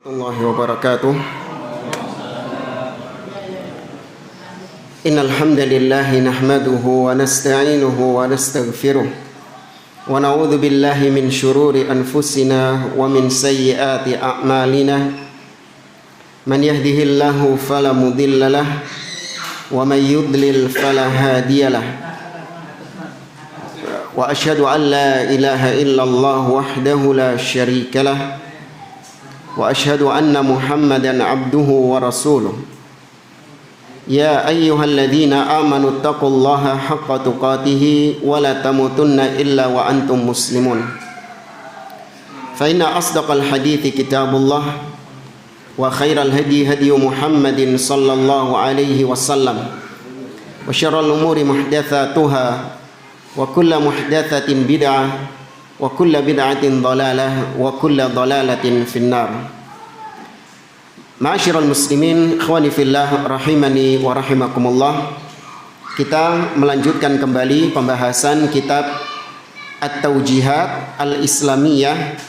الله وبركاته. إن الحمد لله نحمده ونستعينه ونستغفره ونعوذ بالله من شرور أنفسنا ومن سيئات أعمالنا من يهده الله فلا مضل له ومن يضلل فلا هادي له وأشهد أن لا إله إلا الله وحده لا شريك له وأشهد أن محمدا عبده ورسوله يا أيها الذين آمنوا اتقوا الله حق تقاته ولا تموتن إلا وأنتم مسلمون فإن أصدق الحديث كتاب الله وخير الهدي هدي محمد صلى الله عليه وسلم وشر الأمور محدثاتها وكل محدثة بدعة وكل بدعة ضلالة وكل ضلالة في النار. Ma'asyiral muslimin, ikhwani fillah, rahimani wa rahimakumullah. Kita melanjutkan kembali pembahasan kitab At-Tawjihat Al-Islamiyah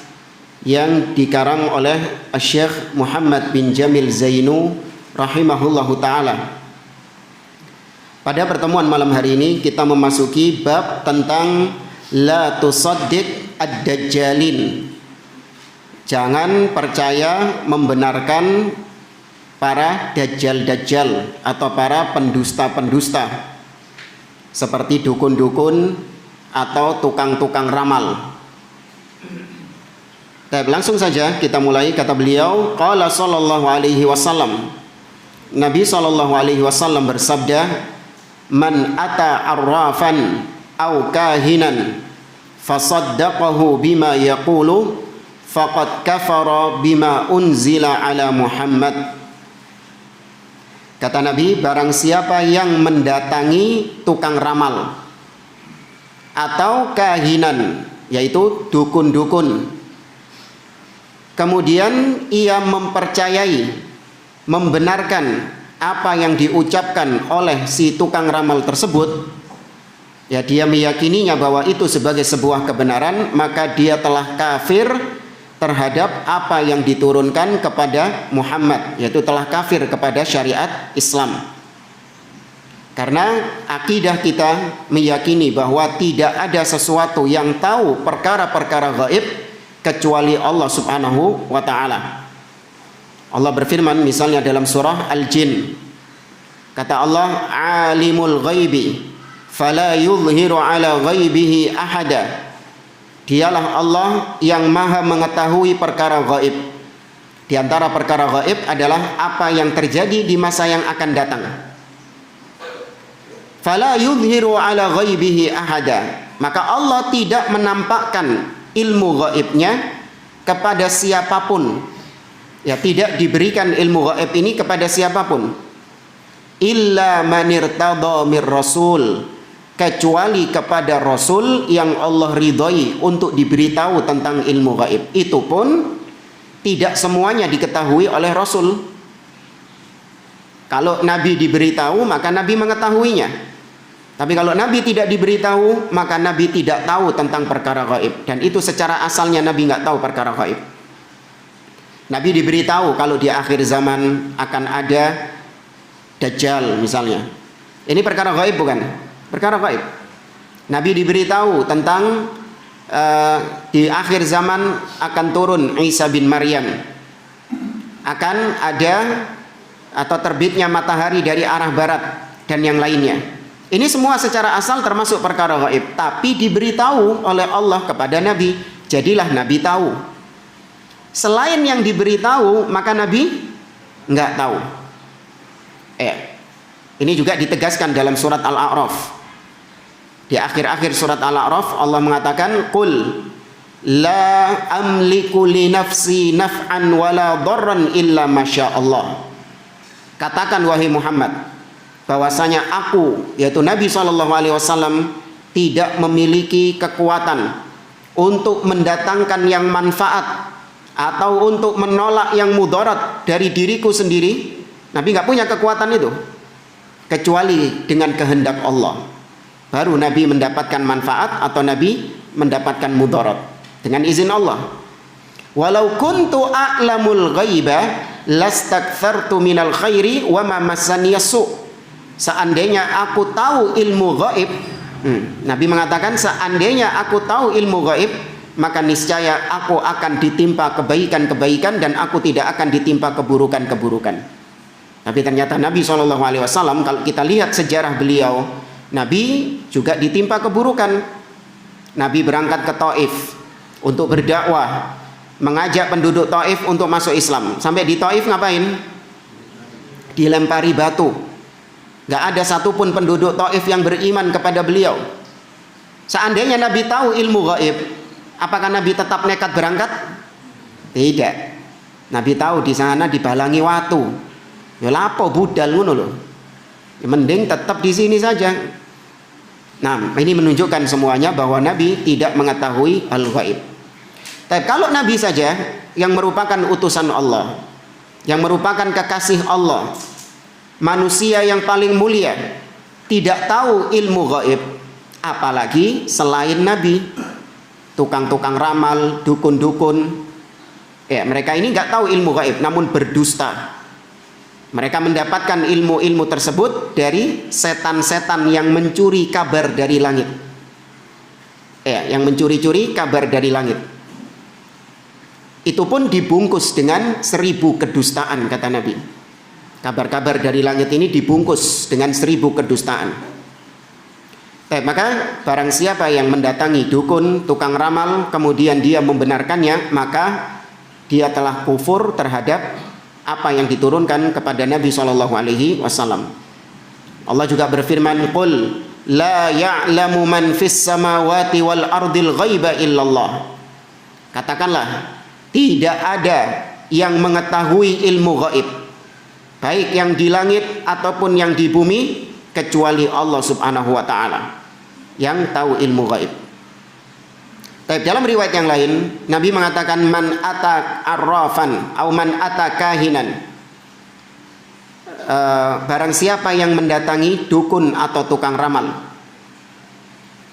yang dikarang oleh Syekh Muhammad bin Jamil Zainu rahimahullahu taala. Pada pertemuan malam hari ini kita memasuki bab tentang la tusaddiq ad-dajjalin. Jangan percaya membenarkan para dajjal-dajjal atau para pendusta-pendusta seperti dukun-dukun atau tukang-tukang ramal. Langsung saja kita mulai. Kata beliau, qala sallallahu alaihi wasallam, Nabi sallallahu alaihi wasallam bersabda, man ata arrafan aw kahinan fasaddaqahu bima yaqulu faqad kafara bima unzila ala Muhammad. Kata Nabi, barang siapa yang mendatangi tukang ramal atau kahinan, yaitu dukun-dukun, kemudian ia mempercayai, membenarkan apa yang diucapkan oleh si tukang ramal tersebut, ya dia meyakininya bahwa itu sebagai sebuah kebenaran, maka dia telah kafir terhadap apa yang diturunkan kepada Muhammad, yaitu telah kafir kepada syariat Islam. Karena akidah kita meyakini bahwa tidak ada sesuatu yang tahu perkara-perkara gaib kecuali Allah Subhanahu wa ta'ala. Allah berfirman misalnya dalam surah Al-Jin, kata Allah, alimul ghaibi fala yuzhiru ala ghaibihi ahada. Dialah Allah yang maha mengetahui perkara gaib. Di antara perkara gaib adalah apa yang terjadi di masa yang akan datang. Fala yuzhiru ala ghaibihi ahada. Maka Allah tidak menampakkan ilmu gaibnya kepada siapapun. Ya, tidak diberikan ilmu gaib ini kepada siapapun. Illa man irtada mir rasul, kecuali kepada rasul yang Allah ridhoi untuk diberitahu tentang ilmu gaib. Itu pun tidak semuanya diketahui oleh rasul. Kalau nabi diberitahu, maka nabi mengetahuinya. Tapi kalau nabi tidak diberitahu, maka nabi tidak tahu tentang perkara gaib. Dan itu secara asalnya nabi nggak tahu perkara gaib. Nabi diberitahu kalau di akhir zaman akan ada Dajjal misalnya. Ini perkara gaib bukan? Perkara gaib. Nabi diberitahu tentang di akhir zaman akan turun Isa bin Maryam. Akan ada atau terbitnya matahari dari arah barat dan yang lainnya. Ini semua secara asal termasuk perkara gaib. Tapi diberitahu oleh Allah kepada Nabi. Jadilah Nabi tahu. Selain yang diberitahu, maka Nabi nggak tahu. Ini juga ditegaskan dalam surat Al-A'raf. Di akhir-akhir surat Al-A'raf Allah mengatakan, qul la amliku li nafsi naf'an wala dharran illa masya Allah. Katakan wahai Muhammad, bahwasanya aku, yaitu Nabi SAW, tidak memiliki kekuatan untuk mendatangkan yang manfaat atau untuk menolak yang mudarat dari diriku sendiri. Nabi nggak punya kekuatan itu kecuali dengan kehendak Allah. Baru Nabi mendapatkan manfaat atau Nabi mendapatkan mudarat dengan izin Allah. Walau kuntu a'lamul ghaiba lastakthartu minal khairi wa ma massaniyas su. Seandainya aku tahu ilmu gaib, Nabi mengatakan seandainya aku tahu ilmu gaib, maka niscaya aku akan ditimpa kebaikan-kebaikan dan aku tidak akan ditimpa keburukan-keburukan. Tapi ternyata Nabi SAW, kalau kita lihat sejarah beliau, Nabi juga ditimpa keburukan. Nabi berangkat ke Taif untuk berdakwah, mengajak penduduk Taif untuk masuk Islam. Sampai di Taif ngapain? Dilempari batu. Gak ada satupun penduduk Taif yang beriman kepada beliau. Seandainya Nabi tahu ilmu gaib, apakah Nabi tetap nekat berangkat? Tidak. Nabi tahu di sana dibalangi watu. Ya lapo budal ngono lho. Ya mending tetap di sini saja. Nah, ini menunjukkan semuanya bahwa Nabi tidak mengetahui al-ghaib. Tapi kalau Nabi saja yang merupakan utusan Allah, yang merupakan kekasih Allah, manusia yang paling mulia, tidak tahu ilmu gaib, apalagi selain Nabi, tukang-tukang ramal, dukun-dukun, ya mereka ini nggak tahu ilmu gaib, namun berdusta. Mereka mendapatkan ilmu-ilmu tersebut dari setan-setan yang mencuri kabar dari langit, ya, yang mencuri-curi kabar dari langit. Itu pun dibungkus dengan 1000 kedustaan, kata Nabi. Kabar-kabar dari langit ini dibungkus dengan 1000 kedustaan. Maka barang siapa yang mendatangi dukun, tukang ramal, kemudian dia membenarkannya, maka dia telah kufur terhadap apa yang diturunkan kepada Nabi SAW. Allah juga berfirman, "Qul la ya'lamu man fis samawati wal ardil ghaiba illallah." Katakanlah, tidak ada yang mengetahui ilmu gaib, baik yang di langit ataupun yang di bumi, kecuali Allah Subhanahu wa ta'ala yang tahu ilmu gaib. Tapi dalam riwayat yang lain, Nabi mengatakan man ata arrafan atau man ata kahinan, barang siapa yang mendatangi dukun atau tukang ramal,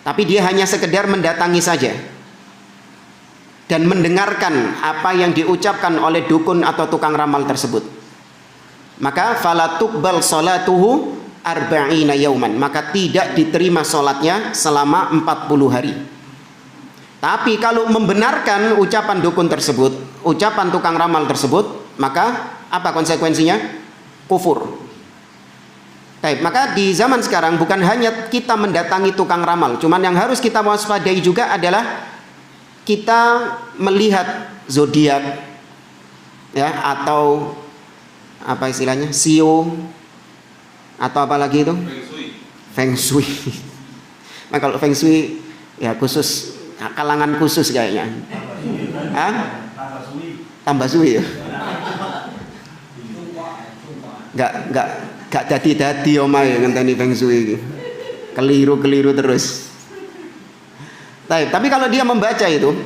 tapi dia hanya sekedar mendatangi saja dan mendengarkan apa yang diucapkan oleh dukun atau tukang ramal tersebut, maka fala tuqbal salatuhu arba'ina yauman, maka tidak diterima salatnya selama 40 hari. Tapi kalau membenarkan ucapan dukun tersebut, ucapan tukang ramal tersebut, maka apa konsekuensinya? Kufur. Maka di zaman sekarang bukan hanya kita mendatangi tukang ramal, cuman yang harus kita waspadai juga adalah kita melihat zodiak, ya, atau apa istilahnya, sio, atau apa lagi itu? Feng Shui. Nah kalau Feng Shui ya khusus kalangan khusus kayaknya. Tambah suwi ya. Enggak dadi omae ngenteni Feng Shui iki. Keliru terus. Tapi kalau dia membaca itu,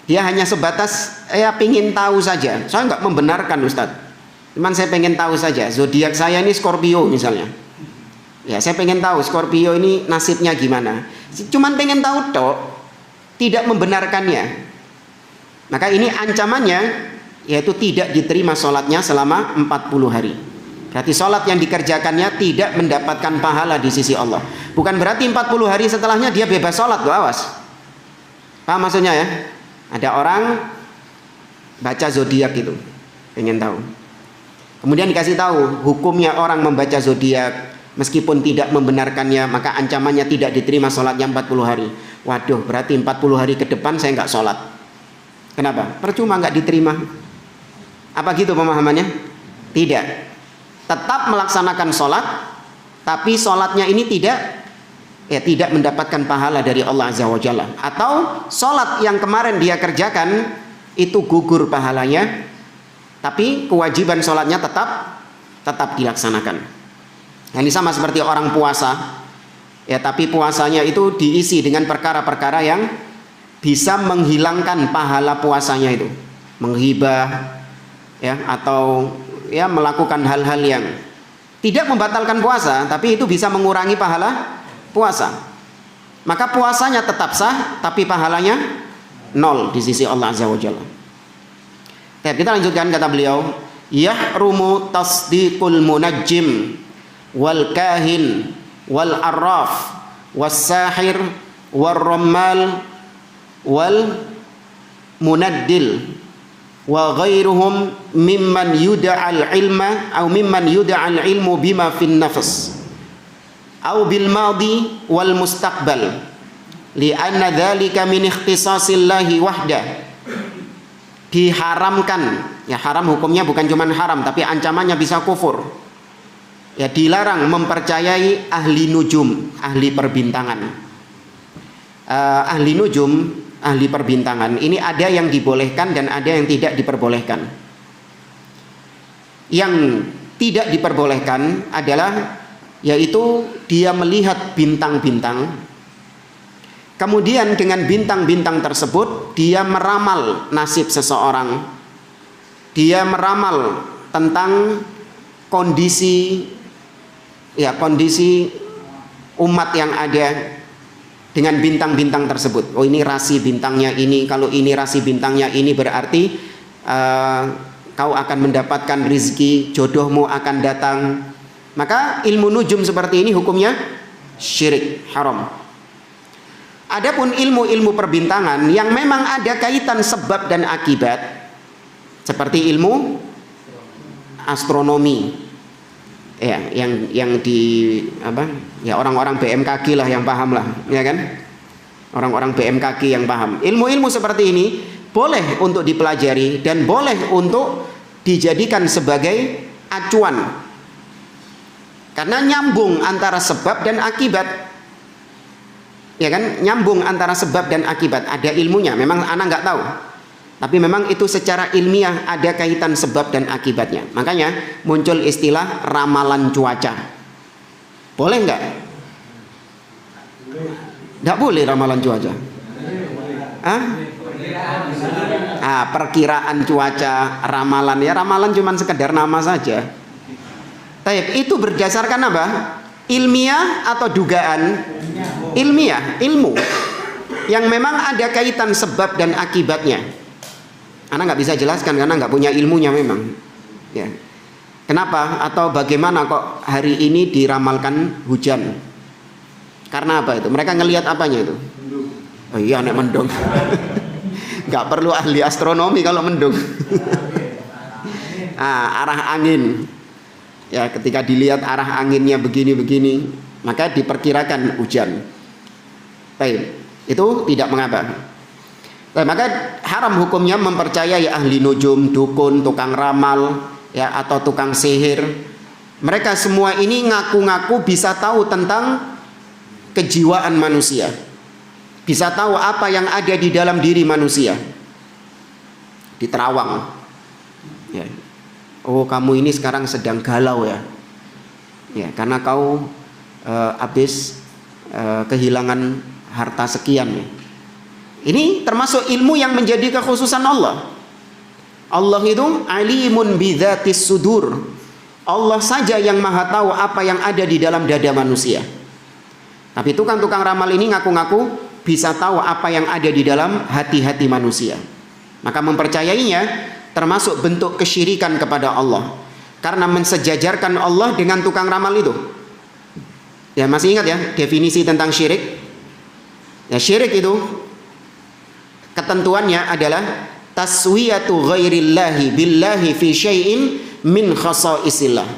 dia hanya sebatas pingin tahu saja. Saya nggak membenarkan Ustadz, cuman saya pengen tahu saja. Zodiak saya ini Scorpio misalnya. Ya saya pengen tahu Scorpio ini nasibnya gimana. Cuman pengen tahu tok, tidak membenarkannya. Maka ini ancamannya, yaitu tidak diterima sholatnya selama 40 hari. Berarti sholat yang dikerjakannya tidak mendapatkan pahala di sisi Allah. Bukan berarti 40 hari setelahnya dia bebas sholat loh, awas. Paham maksudnya ya? Ada orang baca zodiak itu, pengen tahu. Kemudian dikasih tahu hukumnya orang membaca zodiak, meskipun tidak membenarkannya, maka ancamannya tidak diterima sholatnya 40 hari. Waduh, berarti 40 hari ke depan saya nggak sholat. Kenapa? Percuma, nggak diterima. Apa gitu pemahamannya? Tidak. Tetap melaksanakan sholat, tapi sholatnya ini tidak mendapatkan pahala dari Allah Azza wa Jalla. Atau sholat yang kemarin dia kerjakan itu gugur pahalanya, tapi kewajiban sholatnya tetap dilaksanakan. Nah, ini sama seperti orang puasa, ya, tapi puasanya itu diisi dengan perkara-perkara yang bisa menghilangkan pahala puasanya itu, menghibah, ya, atau ya melakukan hal-hal yang tidak membatalkan puasa, tapi itu bisa mengurangi pahala puasa. Maka puasanya tetap sah, tapi pahalanya nol di sisi Allah Azza wa Jalla. Kita lanjutkan, kata beliau, yahrumu tasdiqul munajjim wal kahin wal arraf was sahir wal rammal wal munaddil wa ghairuhum mimman yuda'al ilma atau mimman yuda'al ilmu bima fin nafs au bil madi wal mustaqbal li'anna dzalika min ikhtisasillahi wahda. Diharamkan, ya haram hukumnya bukan cuma haram tapi ancamannya bisa kufur. Ya dilarang mempercayai ahli nujum, ahli perbintangan. Ahli nujum, ahli perbintangan ini ada yang dibolehkan dan ada yang tidak diperbolehkan. Yang tidak diperbolehkan adalah yaitu dia melihat bintang-bintang, kemudian dengan bintang-bintang tersebut dia meramal nasib seseorang, dia meramal tentang kondisi umat yang ada dengan bintang-bintang tersebut. Oh ini rasi bintangnya ini, kalau ini rasi bintangnya ini berarti kau akan mendapatkan rizki, jodohmu akan datang. Maka ilmu nujum seperti ini hukumnya syirik, haram. Adapun ilmu-ilmu perbintangan yang memang ada kaitan sebab dan akibat, seperti ilmu astronomi, ya, yang di apa? Ya orang-orang BMKG lah yang paham lah, ya kan? Orang-orang BMKG yang paham. Ilmu-ilmu seperti ini boleh untuk dipelajari dan boleh untuk dijadikan sebagai acuan. Karena nyambung antara sebab dan akibat. Ya kan, nyambung antara sebab dan akibat, ada ilmunya. Memang anak nggak tahu, tapi memang itu secara ilmiah ada kaitan sebab dan akibatnya. Makanya muncul istilah ramalan cuaca. Boleh nggak? Nggak boleh ramalan cuaca. Perkiraan cuaca, ramalan, ya ramalan cuma sekedar nama saja. Taib, itu berdasarkan apa? Ilmiah atau dugaan? Ilmiah, ilmu yang memang ada kaitan sebab dan akibatnya. Anak nggak bisa jelaskan karena nggak punya ilmunya memang. Ya. Kenapa atau bagaimana kok hari ini diramalkan hujan? Karena apa itu? Mereka ngelihat apanya itu? Oh iya, nek mendung. Nggak perlu ahli astronomi kalau mendung. Arah angin. Ya, ketika dilihat arah anginnya begini-begini, maka diperkirakan hujan. Baik, itu tidak mengapa. Baik, maka haram hukumnya mempercayai ahli nujum, dukun, tukang ramal, ya atau tukang sihir. Mereka semua ini ngaku-ngaku bisa tahu tentang kejiwaan manusia. Bisa tahu apa yang ada di dalam diri manusia. Di terawang. Ya. Oh kamu ini sekarang sedang galau ya, ya karena kau habis kehilangan harta sekian ya. Ini termasuk ilmu yang menjadi kekhususan Allah. Allah itu alimun bidzatis sudur. Allah saja yang maha tahu apa yang ada di dalam dada manusia. Tapi tukang-tukang ramal ini ngaku-ngaku bisa tahu apa yang ada di dalam hati-hati manusia. Maka mempercayainya termasuk bentuk kesyirikan kepada Allah, karena mensejajarkan Allah dengan tukang ramal itu. Ya masih ingat ya definisi tentang syirik? Ya syirik itu ketentuannya adalah taswiyatu ghairillahi billahi fi syai'in min khasaisillah.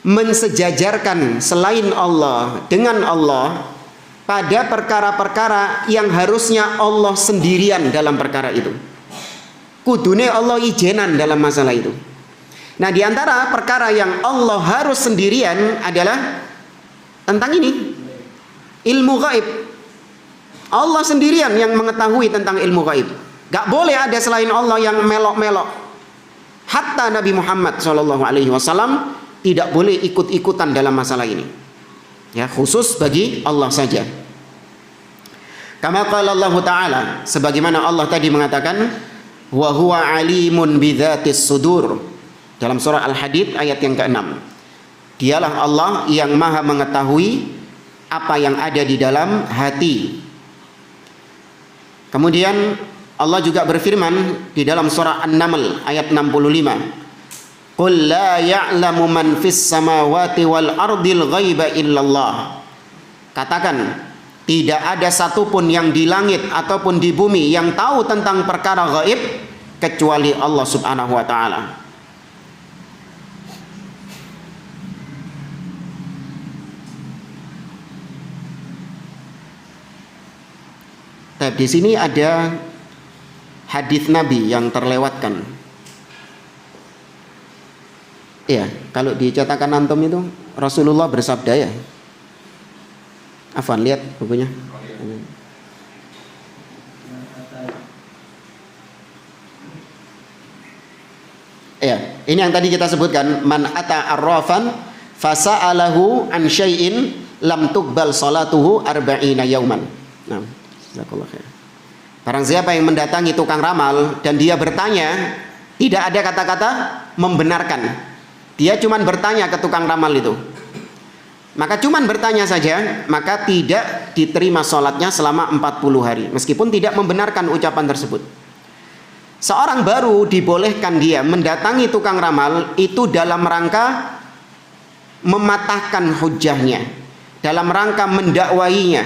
Mensejajarkan selain Allah dengan Allah pada perkara-perkara yang harusnya Allah sendirian dalam perkara itu. Kudune Allah ijenan dalam masalah itu. Nah, di antara perkara yang Allah harus sendirian adalah tentang ini, ilmu gaib. Allah sendirian yang mengetahui tentang ilmu gaib. Gak boleh ada selain Allah yang melok-melok. Hatta Nabi Muhammad SAW tidak boleh ikut-ikutan dalam masalah ini. Ya, khusus bagi Allah saja. Kama qala Allah Ta'ala, sebagaimana Allah tadi mengatakan, wa huwa alimun bidzatis sudur, dalam surah Al-Hadid ayat yang ke-6. Dialah Allah yang maha mengetahui apa yang ada di dalam hati. Kemudian Allah juga berfirman di dalam surah An-Naml ayat 65. Qul la ya'lamu man fis samawati wal ardil ghaiba illallah. Katakan, tidak ada satupun yang di langit ataupun di bumi yang tahu tentang perkara gaib kecuali Allah Subhanahu wa taala. Di sini ada hadis Nabi yang terlewatkan. Ya, kalau di cetakan antum itu Rasulullah bersabda ya. Afwan, lihat bukunya. Ya, ini yang tadi kita sebutkan, man ata arrafan fasa'alahu an syai'in lam tuqbal salatuhu arba'ina yauman. Nah, jazakallahu khair. Barang siapa yang mendatangi tukang ramal dan dia bertanya, tidak ada kata-kata membenarkan. Dia cuma bertanya ke tukang ramal itu. Maka cuma bertanya saja, maka tidak diterima sholatnya selama 40 hari. Meskipun tidak membenarkan ucapan tersebut. Seorang baru dibolehkan dia mendatangi tukang ramal itu dalam rangka mematahkan hujahnya, dalam rangka mendakwainya,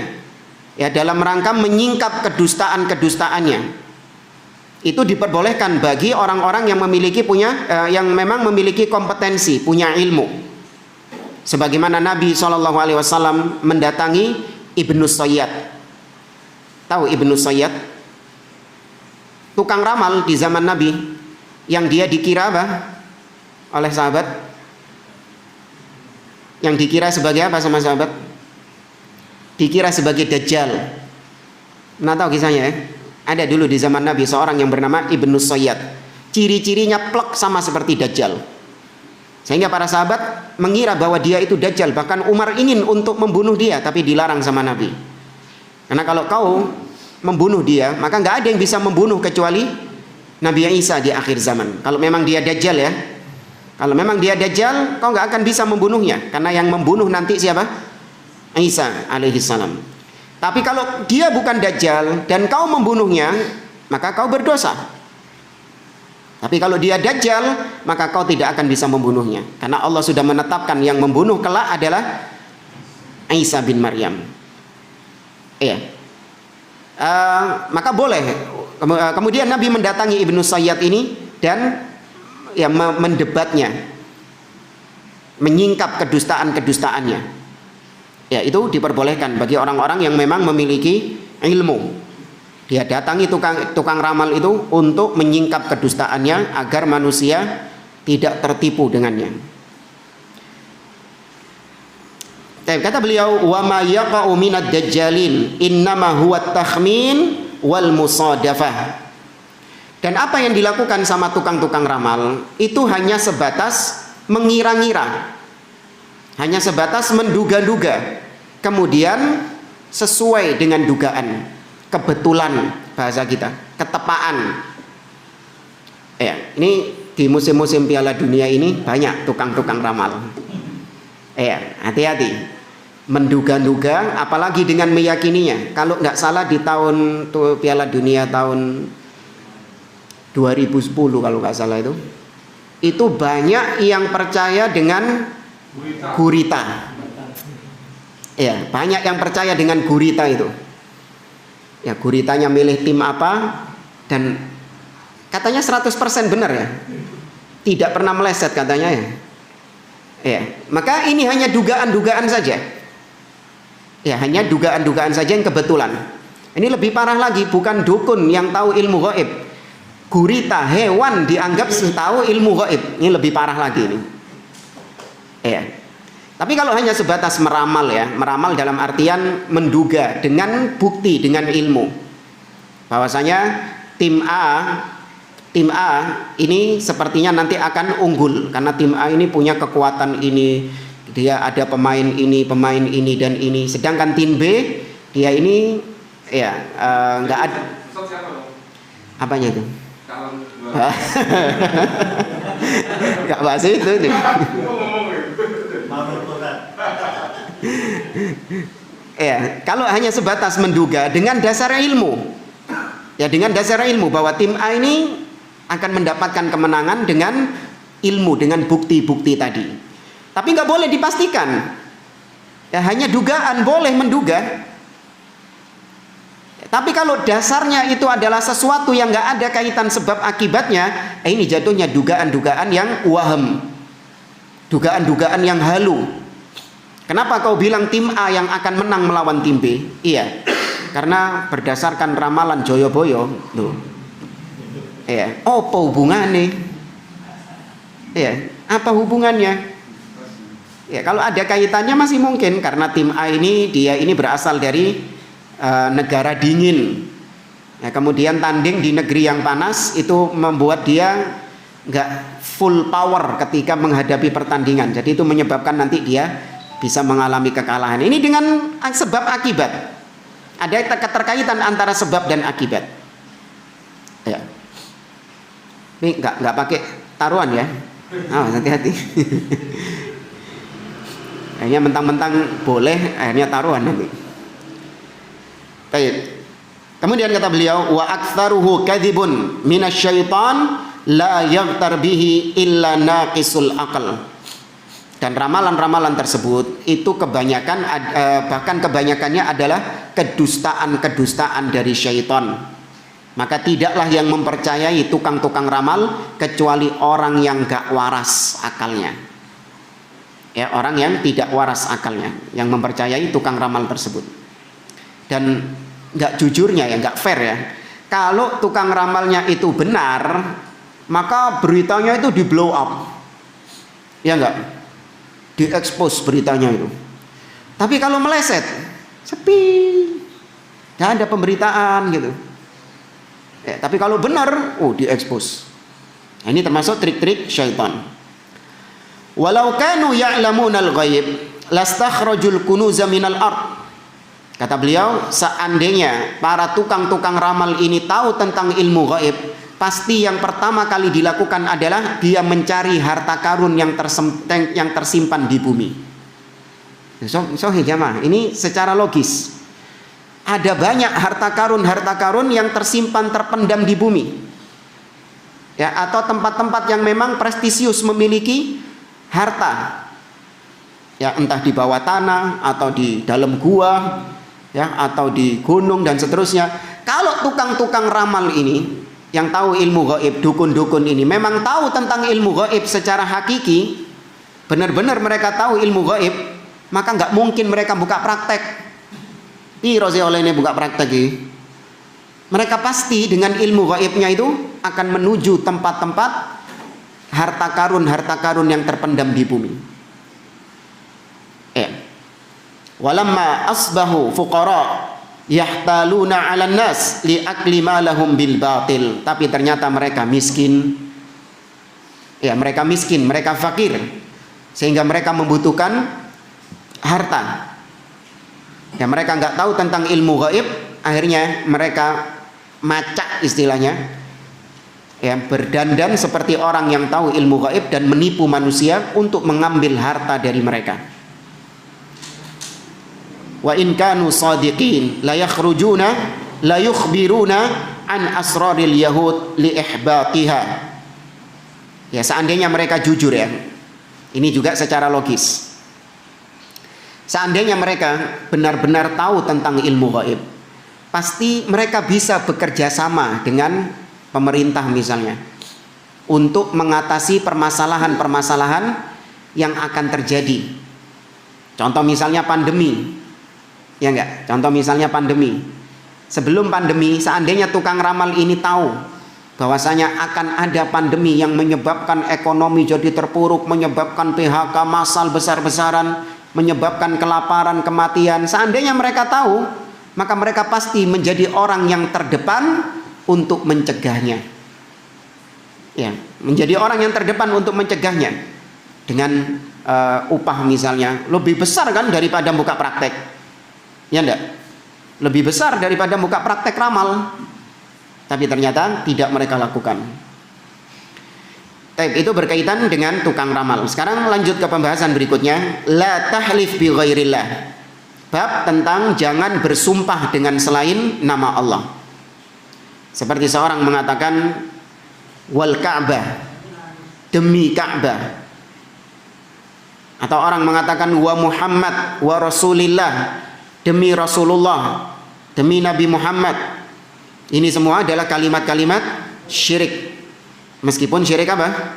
ya, dalam rangka menyingkap kedustaan-kedustaannya. Itu diperbolehkan bagi orang-orang yang memiliki yang memang memiliki kompetensi, punya ilmu. Sebagaimana Nabi SAW mendatangi Ibnu Sayyad. Tahu Ibnu Sayyad? Tukang ramal di zaman Nabi yang dia dikira apa oleh sahabat? Yang dikira sebagai apa sama sahabat? Dikira sebagai Dajjal. Nah, tahu kisahnya ya? Ada dulu di zaman Nabi seorang yang bernama Ibnu Sayyad. Ciri-cirinya plek sama seperti Dajjal. Sehingga para sahabat mengira bahwa dia itu Dajjal. Bahkan Umar ingin untuk membunuh dia, tapi dilarang sama Nabi. Karena kalau kau membunuh dia, maka nggak ada yang bisa membunuh kecuali Nabi Isa di akhir zaman. Kalau memang dia Dajjal ya, kalau memang dia Dajjal, kau nggak akan bisa membunuhnya, karena yang membunuh nanti siapa? Isa alaihi salam. Tapi kalau dia bukan Dajjal dan kau membunuhnya, maka kau berdosa. Tapi kalau dia Dajjal, maka kau tidak akan bisa membunuhnya, karena Allah sudah menetapkan yang membunuh kelak adalah Isa bin Maryam. Iya. Maka boleh. Kemudian Nabi mendatangi Ibnu Sayyad ini dan ya mendebatnya, menyingkap kedustaan-kedustaannya. Ya, itu diperbolehkan bagi orang-orang yang memang memiliki ilmu. Dia datangi tukang ramal itu untuk menyingkap kedustaannya agar manusia tidak tertipu dengannya. Kata beliau, wa ma yaqa'u minad dajjalin innama huwa takhmin wal musadafah. Dan apa yang dilakukan sama tukang-tukang ramal itu hanya sebatas mengira-ngira, hanya sebatas menduga-duga, kemudian sesuai dengan dugaan, kebetulan bahasa kita, ketepaan. Ya, ini di musim-musim Piala Dunia ini banyak tukang-tukang ramal. Ya, hati-hati. Menduga-duga, apalagi dengan meyakininya. Kalau nggak salah di tahun Piala Dunia tahun 2010 kalau nggak salah itu banyak yang percaya dengan gurita. Ya, banyak yang percaya dengan gurita itu. Ya, guritanya milih tim apa dan katanya 100% benar ya. Tidak pernah meleset katanya ya. Ya, maka ini hanya dugaan-dugaan saja. Ya, hanya dugaan-dugaan saja yang kebetulan. Ini lebih parah lagi, bukan dukun yang tahu ilmu gaib. Gurita, hewan dianggap tahu ilmu gaib. Ini lebih parah lagi ini. Ya. Tapi kalau hanya sebatas meramal ya, meramal dalam artian menduga dengan bukti, dengan ilmu. Bahwasanya tim A ini sepertinya nanti akan unggul karena tim A ini punya kekuatan ini, dia ada pemain ini dan ini. Sedangkan tim B dia ini ya nggak ada. Apanya itu? Nggak bahas itu. Ya, kalau hanya sebatas menduga dengan dasar ilmu. Ya, dengan dasar ilmu bahwa tim A ini akan mendapatkan kemenangan dengan ilmu, dengan bukti-bukti tadi. Tapi nggak boleh dipastikan. Ya, hanya dugaan, boleh menduga. Tapi kalau dasarnya itu adalah sesuatu yang nggak ada kaitan sebab akibatnya, ini jatuhnya dugaan-dugaan yang waham, dugaan-dugaan yang halu. Kenapa kau bilang tim A yang akan menang melawan tim B? Iya, karena berdasarkan ramalan Joyoboyo, tuh. Iya, apa hubungannya? Iya, apa hubungannya? Ya, kalau ada kaitannya masih mungkin, karena tim A ini dia ini berasal dari negara dingin. Ya, kemudian tanding di negeri yang panas itu membuat dia nggak full power ketika menghadapi pertandingan. Jadi itu menyebabkan nanti dia bisa mengalami kekalahan. Ini dengan sebab akibat. Ada keterkaitan antara sebab dan akibat. Ya. Ini nggak pakai taruhan ya. Oh, hati-hati. Akhirnya mentang-mentang boleh, akhirnya taruhan nanti. Baik. Kemudian kata beliau, wa aktsaruhu kadzibun minasyaitan la yaghtar bihi illa naqisul aql. Dan ramalan-ramalan tersebut itu kebanyakan bahkan kebanyakannya adalah kedustaan-kedustaan dari syaitan. Maka tidaklah yang mempercayai tukang-tukang ramal kecuali orang yang gak waras akalnya. Ya, orang yang tidak waras akalnya yang mempercayai tukang ramal tersebut. Dan gak jujurnya ya, gak fair ya. Kalau tukang ramalnya itu benar, maka beritanya itu di blow up. Ya enggak? Diekspos beritanya itu. Tapi kalau meleset, sepi. Gak ada pemberitaan gitu. Ya, tapi kalau benar, diekspos. Nah, ini termasuk trik-trik syaitan. Walau kanu ya'lamunal ghaib lastakhrajul kunuza minal ard. Kata beliau, seandainya para tukang-tukang ramal ini tahu tentang ilmu gaib, pasti yang pertama kali dilakukan adalah dia mencari harta karun yang tersimpan di bumi. Jamaah, ini secara logis. Ada banyak harta karun yang tersimpan terpendam di bumi. Ya, atau tempat-tempat yang memang prestisius memiliki harta. Ya, entah di bawah tanah atau di dalam gua, ya, atau di gunung dan seterusnya. Kalau tukang-tukang ramal ini yang tahu ilmu gaib, dukun-dukun ini memang tahu tentang ilmu gaib secara hakiki, benar-benar mereka tahu ilmu gaib, maka nggak mungkin mereka buka praktek. Rosi oleh ini buka praktek ini. Mereka pasti dengan ilmu gaibnya itu akan menuju tempat-tempat harta karun yang terpendam di bumi. Walamma asbahu fuqara yahtaluna 'alan nas li'akli ma lahum bil batil. Tapi ternyata mereka miskin. Ya, mereka miskin, mereka fakir, sehingga mereka membutuhkan harta. Ya, mereka nggak tahu tentang ilmu gaib, akhirnya mereka macak istilahnya. Ya, berdandan seperti orang yang tahu ilmu gaib dan menipu manusia untuk mengambil harta dari mereka. Wa in kanu shadiqin la yakhrujuna la yukhbiruna an asraril yahud li ihbatiha. Ya, seandainya mereka jujur ya. Ini juga secara logis. Seandainya mereka benar-benar tahu tentang ilmu gaib, pasti mereka bisa bekerja sama dengan pemerintah misalnya untuk mengatasi permasalahan-permasalahan yang akan terjadi. Contoh misalnya pandemi. Ya enggak? Contoh misalnya pandemi. Sebelum pandemi, seandainya tukang ramal ini tahu bahwasanya akan ada pandemi yang menyebabkan ekonomi jadi terpuruk, menyebabkan PHK massal besar-besaran, menyebabkan kelaparan, kematian. Seandainya mereka tahu, maka mereka pasti menjadi orang yang terdepan untuk mencegahnya. Ya, menjadi orang yang terdepan untuk mencegahnya dengan upah misalnya lebih besar kan daripada buka praktek. Ya enggak? Lebih besar daripada buka praktek ramal. Tapi ternyata tidak mereka lakukan. Itu berkaitan dengan tukang ramal. Sekarang lanjut ke pembahasan berikutnya. La tahlif bi ghairillah. Bab tentang jangan bersumpah dengan selain nama Allah. Seperti seorang mengatakan wal Ka'bah, demi Ka'bah. Atau orang mengatakan wa Muhammad wa Rasulillah, demi Rasulullah, demi Nabi Muhammad. Ini semua adalah kalimat-kalimat syirik. Meskipun syirik apa?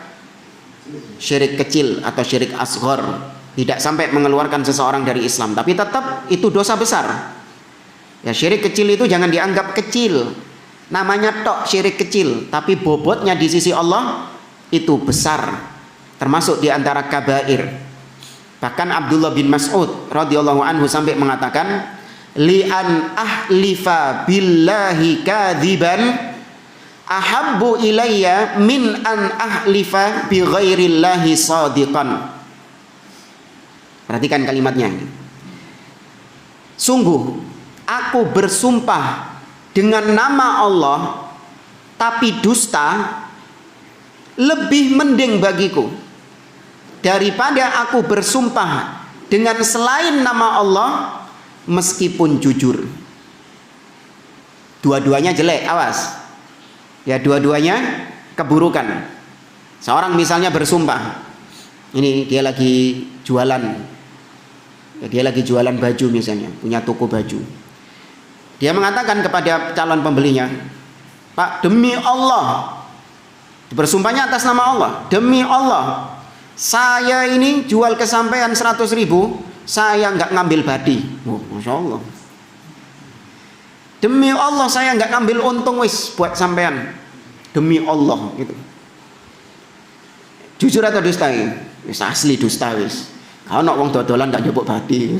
Syirik kecil atau syirik asghar, tidak sampai mengeluarkan seseorang dari Islam, tapi tetap itu dosa besar. Ya, syirik kecil itu jangan dianggap kecil. Namanya tok syirik kecil, tapi bobotnya di sisi Allah itu besar, termasuk di antara kabair. Bahkan Abdullah bin Mas'ud radhiyallahu anhu sampai mengatakan, li an ahlifa billahi kadziban ahabbu ilayya min an ahlifa bi ghairillahi shadiqan. Perhatikan kalimatnya. Sungguh aku bersumpah dengan nama Allah tapi dusta lebih mending bagiku daripada aku bersumpah dengan selain nama Allah meskipun jujur. Dua-duanya jelek, awas. Ya, dua-duanya keburukan. Seorang misalnya bersumpah, ini dia lagi jualan, ya, dia lagi jualan baju misalnya, punya toko baju. Dia mengatakan kepada calon pembelinya, Pak, demi Allah, bersumpahnya atas nama Allah, demi Allah, saya ini jual ke sampean 100.000, saya nggak ngambil badi. Oh, Masya Allah. Demi Allah saya nggak ngambil untung wis buat sampean. Demi Allah gitu. Jujur atau dusta ini? Wis asli dusta wis. Kalau nak wong dodolan nggak njupuk badi.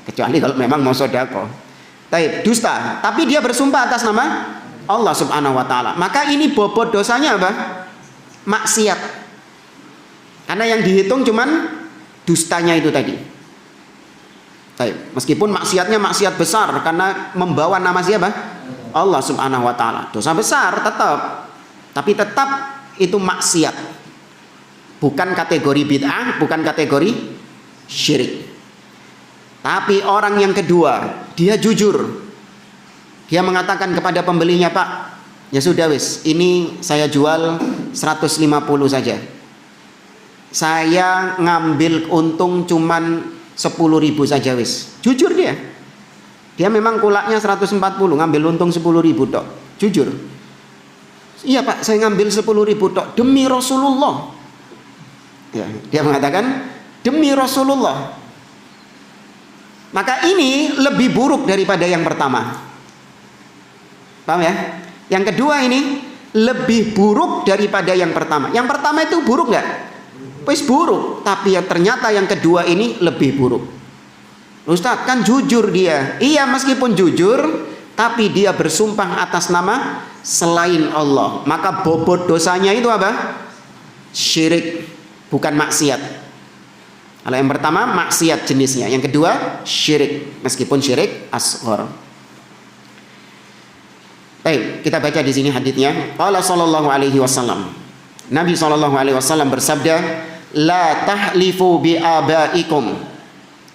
Kecuali kalau memang mau sedekah. Taib, dusta, tapi dia bersumpah atas nama Allah Subhanahu wa taala. Maka ini bobot dosanya apa? Maksiat. Karena yang dihitung cuman dustanya itu tadi. Taib, meskipun maksiatnya maksiat besar karena membawa nama siapa? Allah Subhanahu wa taala. Dosa besar tetap. Tapi tetap itu maksiat. Bukan kategori bid'ah, bukan kategori syirik. Tapi orang yang kedua, dia jujur. Dia mengatakan kepada pembelinya, Pak, ya sudah wis, ini saya jual 150 saja. Saya ngambil untung cuman 10.000 saja wis. Jujur dia. Dia memang kulaknya 140, ngambil untung 10.000 tok. Jujur. Iya Pak, saya ngambil 10.000 tok demi Rasulullah. Ya, dia mengatakan demi Rasulullah. Maka ini lebih buruk daripada yang pertama. Paham ya? Yang kedua ini lebih buruk daripada yang pertama. Yang pertama itu buruk nggak? Wis buruk. Tapi yang ternyata yang kedua ini lebih buruk. Ustaz, kan jujur dia. Iya, meskipun jujur, tapi dia bersumpah atas nama selain Allah. Maka bobot dosanya itu apa? Syirik, bukan maksiat. Kalau yang pertama maksiat jenisnya, yang kedua syirik, meskipun syirik asghar. Baik, kita baca di sini hadisnya. Qala sallallahu alaihi wasallam. Nabi sallallahu alaihi wasallam bersabda, "La tahlifu bi abaikum."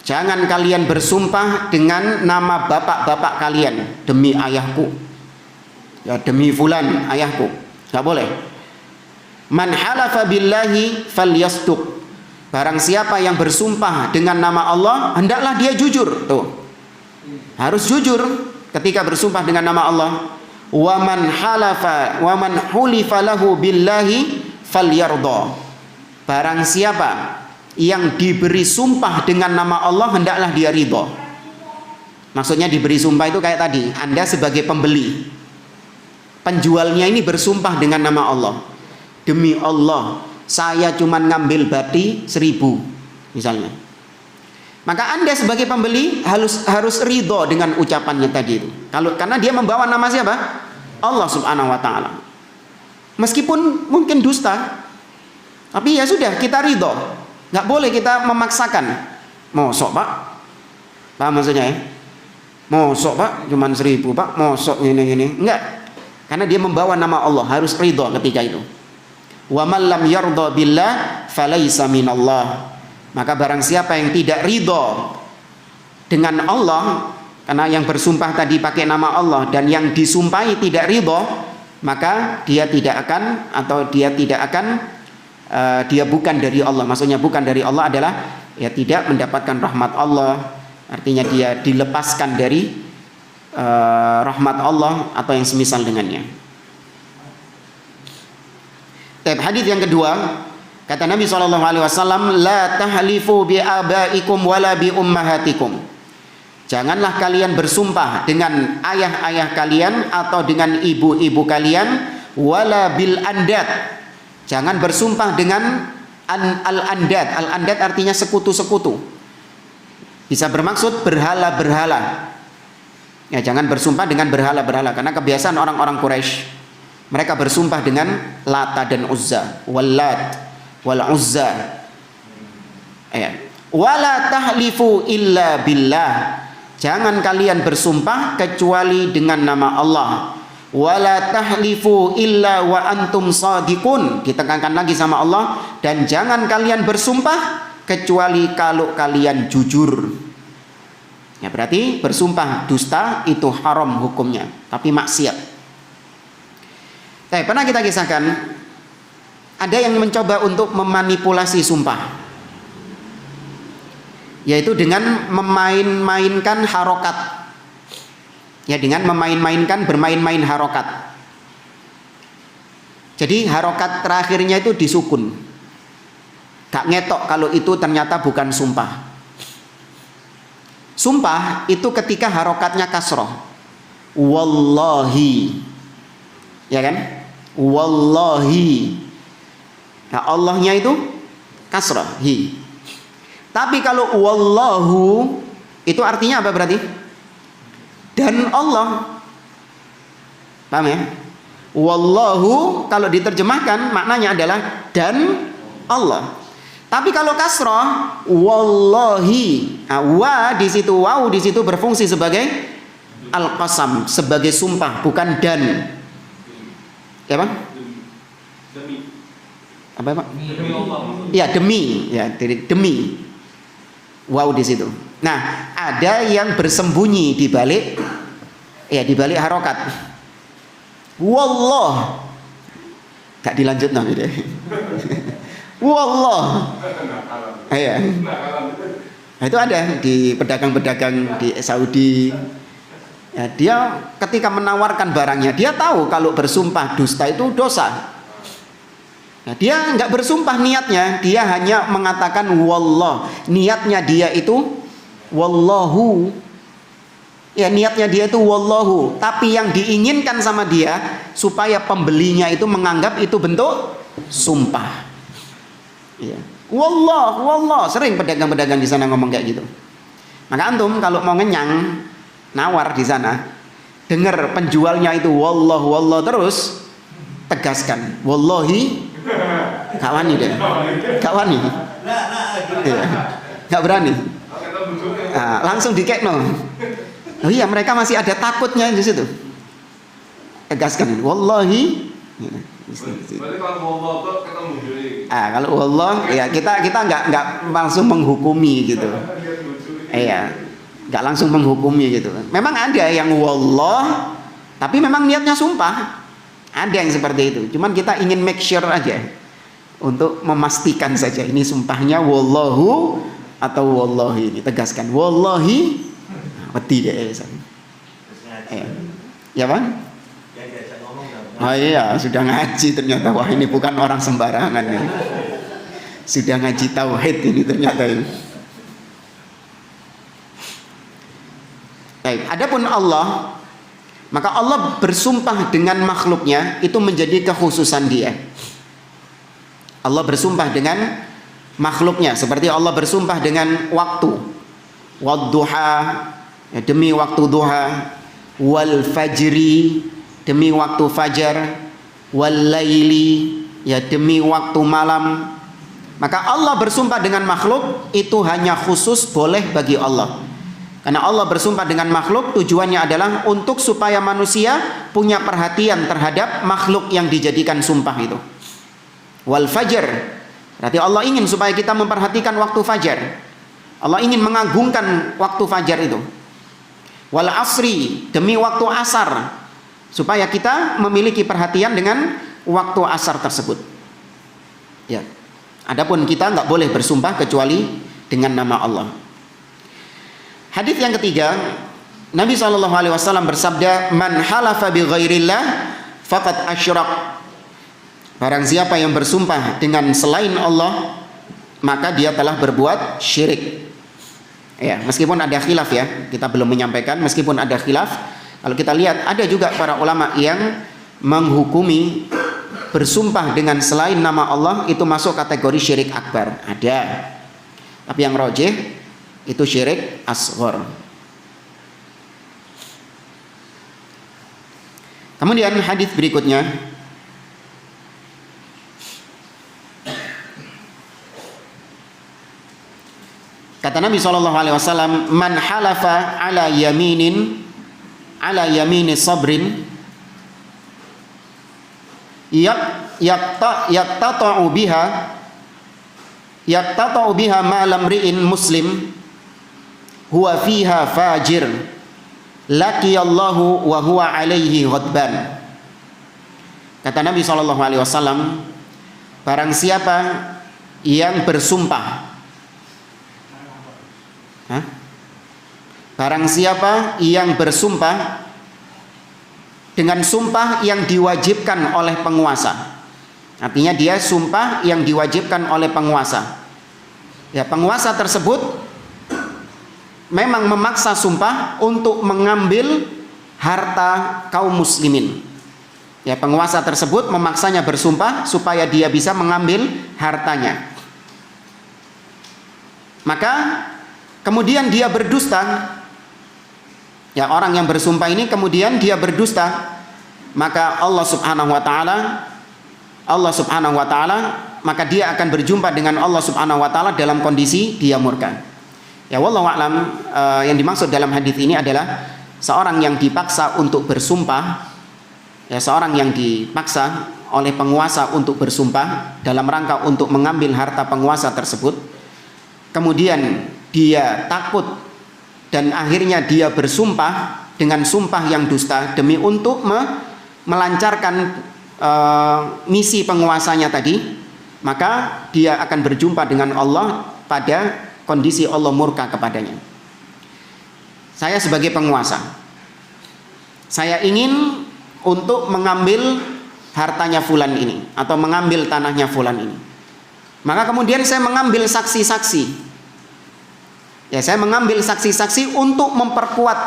Jangan kalian bersumpah dengan nama bapak-bapak kalian, demi ayahku. Ya, demi fulan ayahku. Enggak boleh. Man halafa billahi falyasduq. Barang siapa yang bersumpah dengan nama Allah, hendaklah dia jujur. Tuh. Harus jujur ketika bersumpah dengan nama Allah. Wa man halafa wa man hulifa lahu billahi falyarda. Barang siapa yang diberi sumpah dengan nama Allah, hendaklah dia ridha. Maksudnya diberi sumpah itu kayak tadi, Anda sebagai pembeli, penjualnya ini bersumpah dengan nama Allah. Demi Allah, saya cuma ngambil bati 1.000 misalnya. Maka Anda sebagai pembeli harus ridho dengan ucapannya tadi itu. Karena dia membawa nama siapa? Allah Subhanahu wa taala. Meskipun mungkin dusta, tapi ya sudah, kita ridho. Nggak boleh kita memaksakan. Mosok Pak? Paham maksudnya ya? Mosok Pak? Cuma 1.000 Pak? Mosok ini. Enggak. Karena dia membawa nama Allah, harus ridho ketika itu. Wa man lam yarda billah falaisa minallah. Maka barang siapa yang tidak ridho dengan Allah, Karena yang bersumpah tadi pakai nama Allah dan yang disumpahi tidak ridho, maka dia tidak akan dia bukan dari Allah. Maksudnya bukan dari Allah adalah ya tidak mendapatkan rahmat Allah. Artinya dia dilepaskan dari rahmat Allah atau yang semisal dengannya. Hadis yang kedua, kata Nabi SAW, la tahlifu bi abaikum wala bi ummahatikum. Janganlah kalian bersumpah dengan ayah-ayah kalian atau dengan ibu-ibu kalian, wala bil andad. Jangan bersumpah dengan al-andad. Al-andad artinya sekutu-sekutu. Bisa bermaksud berhala-berhala. Ya, jangan bersumpah dengan berhala-berhala karena kebiasaan orang-orang Quraisy. Mereka bersumpah dengan Lata dan Uzza, Wallat, wal Uzza. Wala tahlifu illa billah. Jangan kalian bersumpah kecuali dengan nama Allah. Wala tahlifu illa wa antum shadiqun. Ditekankan lagi sama Allah, dan jangan kalian bersumpah kecuali kalau kalian jujur. Ya, berarti bersumpah dusta itu haram hukumnya, tapi maksiat. Pernah kita kisahkan ada yang mencoba untuk memanipulasi sumpah, yaitu dengan memain-mainkan harokat. Ya, dengan bermain-main harokat. Jadi harokat terakhirnya itu disukun. Gak ngetok kalau itu ternyata bukan sumpah. Sumpah itu ketika harokatnya kasroh. Wallahi. Ya kan? Wallahi. Nah, Allahnya itu kasroh. Hi. Tapi kalau wallahu itu artinya apa berarti? Dan Allah. Paham ya? Wallahu kalau diterjemahkan maknanya adalah dan Allah. Tapi kalau kasrah wallahi, nah, wa di situ, waw di situ berfungsi sebagai al-qasam, sebagai sumpah, bukan dan. Ya, Bang? Demi. Apa, Pak? Demi Allah. Ya, demi, ya, demi. Wow di situ. Nah, ada yang bersembunyi di balik harokat. Wallah. Gak dilanjut nanti deh. Wallah. Iya. Nah, itu ada di pedagang-pedagang di Saudi. Ya, dia ketika menawarkan barangnya, dia tahu kalau bersumpah dusta itu dosa. Nah, dia nggak bersumpah niatnya, dia hanya mengatakan wallah. Niatnya dia itu wallahu. Ya, niatnya dia itu wallahu. Tapi yang diinginkan sama dia supaya pembelinya itu menganggap itu bentuk sumpah. Ya. Wallah. Sering pedagang-pedagang di sana ngomong kayak gitu. Maka antum kalau mau ngenyang, nawar di sana, dengar penjualnya itu wallah terus, tegaskan wallahi. Gak wani deh. Gak wani. Iya. Gak berani. Nah, langsung dikekno. Oh iya, mereka masih ada takutnya di situ. Tegaskan wallahi. Kalau wallah ya kita nggak langsung menghukumi gitu. Iya. Nggak langsung menghukumi gitu. Memang ada yang wallah tapi memang niatnya sumpah. Ada yang seperti itu. Cuman kita ingin make sure aja untuk memastikan saja ini sumpahnya wallahu atau wallahi. Ini tegaskan wallahi. Wedi deh. Ya, Bang? Oh iya, sudah ngaji ternyata. Wah, ini bukan orang sembarangan ya. Sudah ngaji tauhid ini ternyata ini. Baik, adapun Allah, maka Allah bersumpah dengan makhluknya itu menjadi kekhususan dia. Allah bersumpah dengan makhluknya, seperti Allah bersumpah dengan waktu. Wadduha, ya, demi waktu duha. Wal fajri, demi waktu fajar. Wal laili, ya demi waktu malam. Maka Allah bersumpah dengan makhluk itu hanya khusus boleh bagi Allah. Karena Allah bersumpah dengan makhluk tujuannya adalah untuk supaya manusia punya perhatian terhadap makhluk yang dijadikan sumpah itu. Wal fajr, berarti Allah ingin supaya kita memperhatikan waktu fajar. Allah ingin mengagungkan waktu fajar itu. wal asri, demi waktu asar, supaya kita memiliki perhatian dengan waktu asar tersebut. Ya. Adapun kita nggak boleh bersumpah kecuali dengan nama Allah. Hadis yang ketiga, Nabi SAW bersabda, man halafa bi ghairillah faqad asyrak. Barang siapa yang bersumpah dengan selain Allah, maka dia telah berbuat syirik. Ya, meskipun ada khilaf ya, kita belum menyampaikan, meskipun ada khilaf, kalau kita lihat ada juga para ulama yang menghukumi bersumpah dengan selain nama Allah itu masuk kategori syirik akbar. Ada. Tapi yang rajih itu syirik asghar. Kemudian hadis berikutnya, kata Nabi SAW, man halafa ala yamini sabrin yaqtata'u biha ma'lam ri'in muslim huwa fiha fajir laqiyallahu wa huwa alaihi ghadban. Kata Nabi SAW, barang siapa yang bersumpah, barang siapa yang bersumpah dengan sumpah yang diwajibkan oleh penguasa. Artinya dia sumpah yang diwajibkan oleh penguasa. Ya, penguasa tersebut memang memaksa sumpah untuk mengambil harta kaum muslimin. Ya, penguasa tersebut memaksanya bersumpah supaya dia bisa mengambil hartanya. Maka kemudian dia berdusta. Ya, orang yang bersumpah ini kemudian dia berdusta, maka Allah Subhanahu wa taala maka dia akan berjumpa dengan Allah Subhanahu wa taala dalam kondisi dia murka. Ya, wallahu a'lam, yang dimaksud dalam hadis ini adalah seorang yang dipaksa untuk bersumpah, ya, seorang yang dipaksa oleh penguasa untuk bersumpah dalam rangka untuk mengambil harta penguasa tersebut, kemudian dia takut dan akhirnya dia bersumpah dengan sumpah yang dusta demi untuk melancarkan misi penguasanya tadi, maka dia akan berjumpa dengan Allah pada kondisi Allah murka kepadanya. Saya sebagai penguasa, saya ingin untuk mengambil hartanya fulan ini atau mengambil tanahnya fulan ini, maka kemudian saya mengambil saksi-saksi. Ya, saya mengambil saksi-saksi untuk memperkuat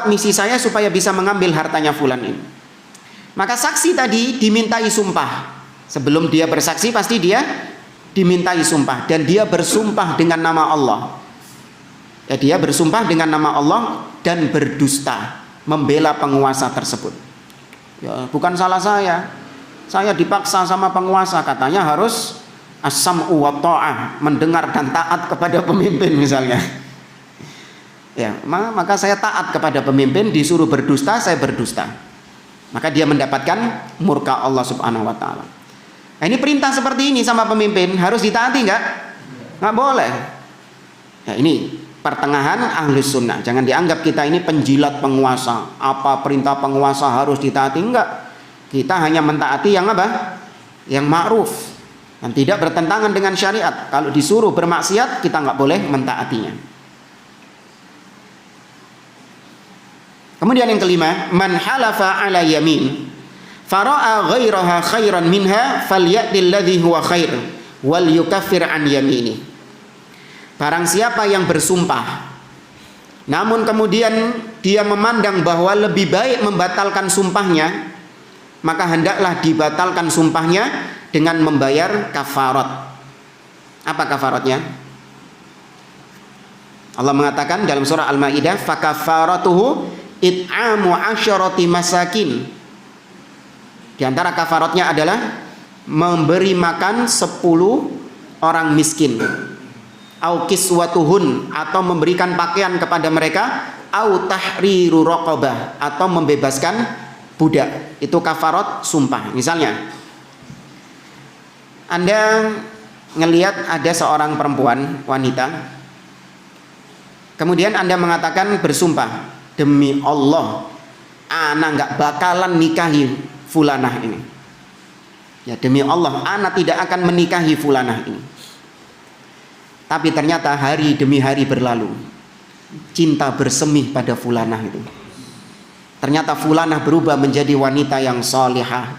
misi saya supaya bisa mengambil hartanya fulan ini. Maka saksi tadi dimintai sumpah. Sebelum dia bersaksi pasti dia dimintai sumpah, dan dia bersumpah dengan nama Allah. Ya, dia bersumpah dengan nama Allah dan berdusta membela penguasa tersebut. Ya, bukan salah saya. Saya dipaksa sama penguasa, katanya harus as-sam'u wa ta'ah, mendengar dan taat kepada pemimpin misalnya. Ya, maka saya taat kepada pemimpin, disuruh berdusta, saya berdusta. Maka dia mendapatkan murka Allah Subhanahu wa taala. Nah, ini perintah seperti ini sama pemimpin harus ditaati enggak? Enggak boleh. Ya, ini pertengahan ahlus sunnah. Jangan dianggap kita ini penjilat penguasa. Apa perintah penguasa harus ditaati, enggak. Kita hanya mentaati yang apa? Yang ma'ruf. Dan tidak bertentangan dengan syariat. Kalau disuruh bermaksiat, kita nggak boleh mentaatinya. Kemudian yang kelima, man halafa ala yamin fara'a ghairaha khairan minha falyatil ladzi huwa khair wal yukaffir an yamini. Barang siapa yang bersumpah namun kemudian dia memandang bahwa lebih baik membatalkan sumpahnya, maka hendaklah dibatalkan sumpahnya dengan membayar kafarat. Apa kafaratnya? Allah mengatakan dalam surah Al-Maidah, fakafaratuhu it'amu asyarati masakin. Di antara kafaratnya adalah memberi makan 10 orang miskin. Au kiswatuhun, atau memberikan pakaian kepada mereka, au tahriru raqabah, atau membebaskan budak. Itu kafarat sumpah. Misalnya Anda ngelihat ada seorang perempuan, wanita, Kemudian Anda mengatakan bersumpah, demi Allah, ana nggak bakalan nikahi fulanah ini. Ya, demi Allah, ana tidak akan menikahi fulanah ini. Tapi ternyata hari demi hari berlalu, cinta bersemih pada fulanah itu. Ternyata fulanah berubah menjadi wanita yang salihah,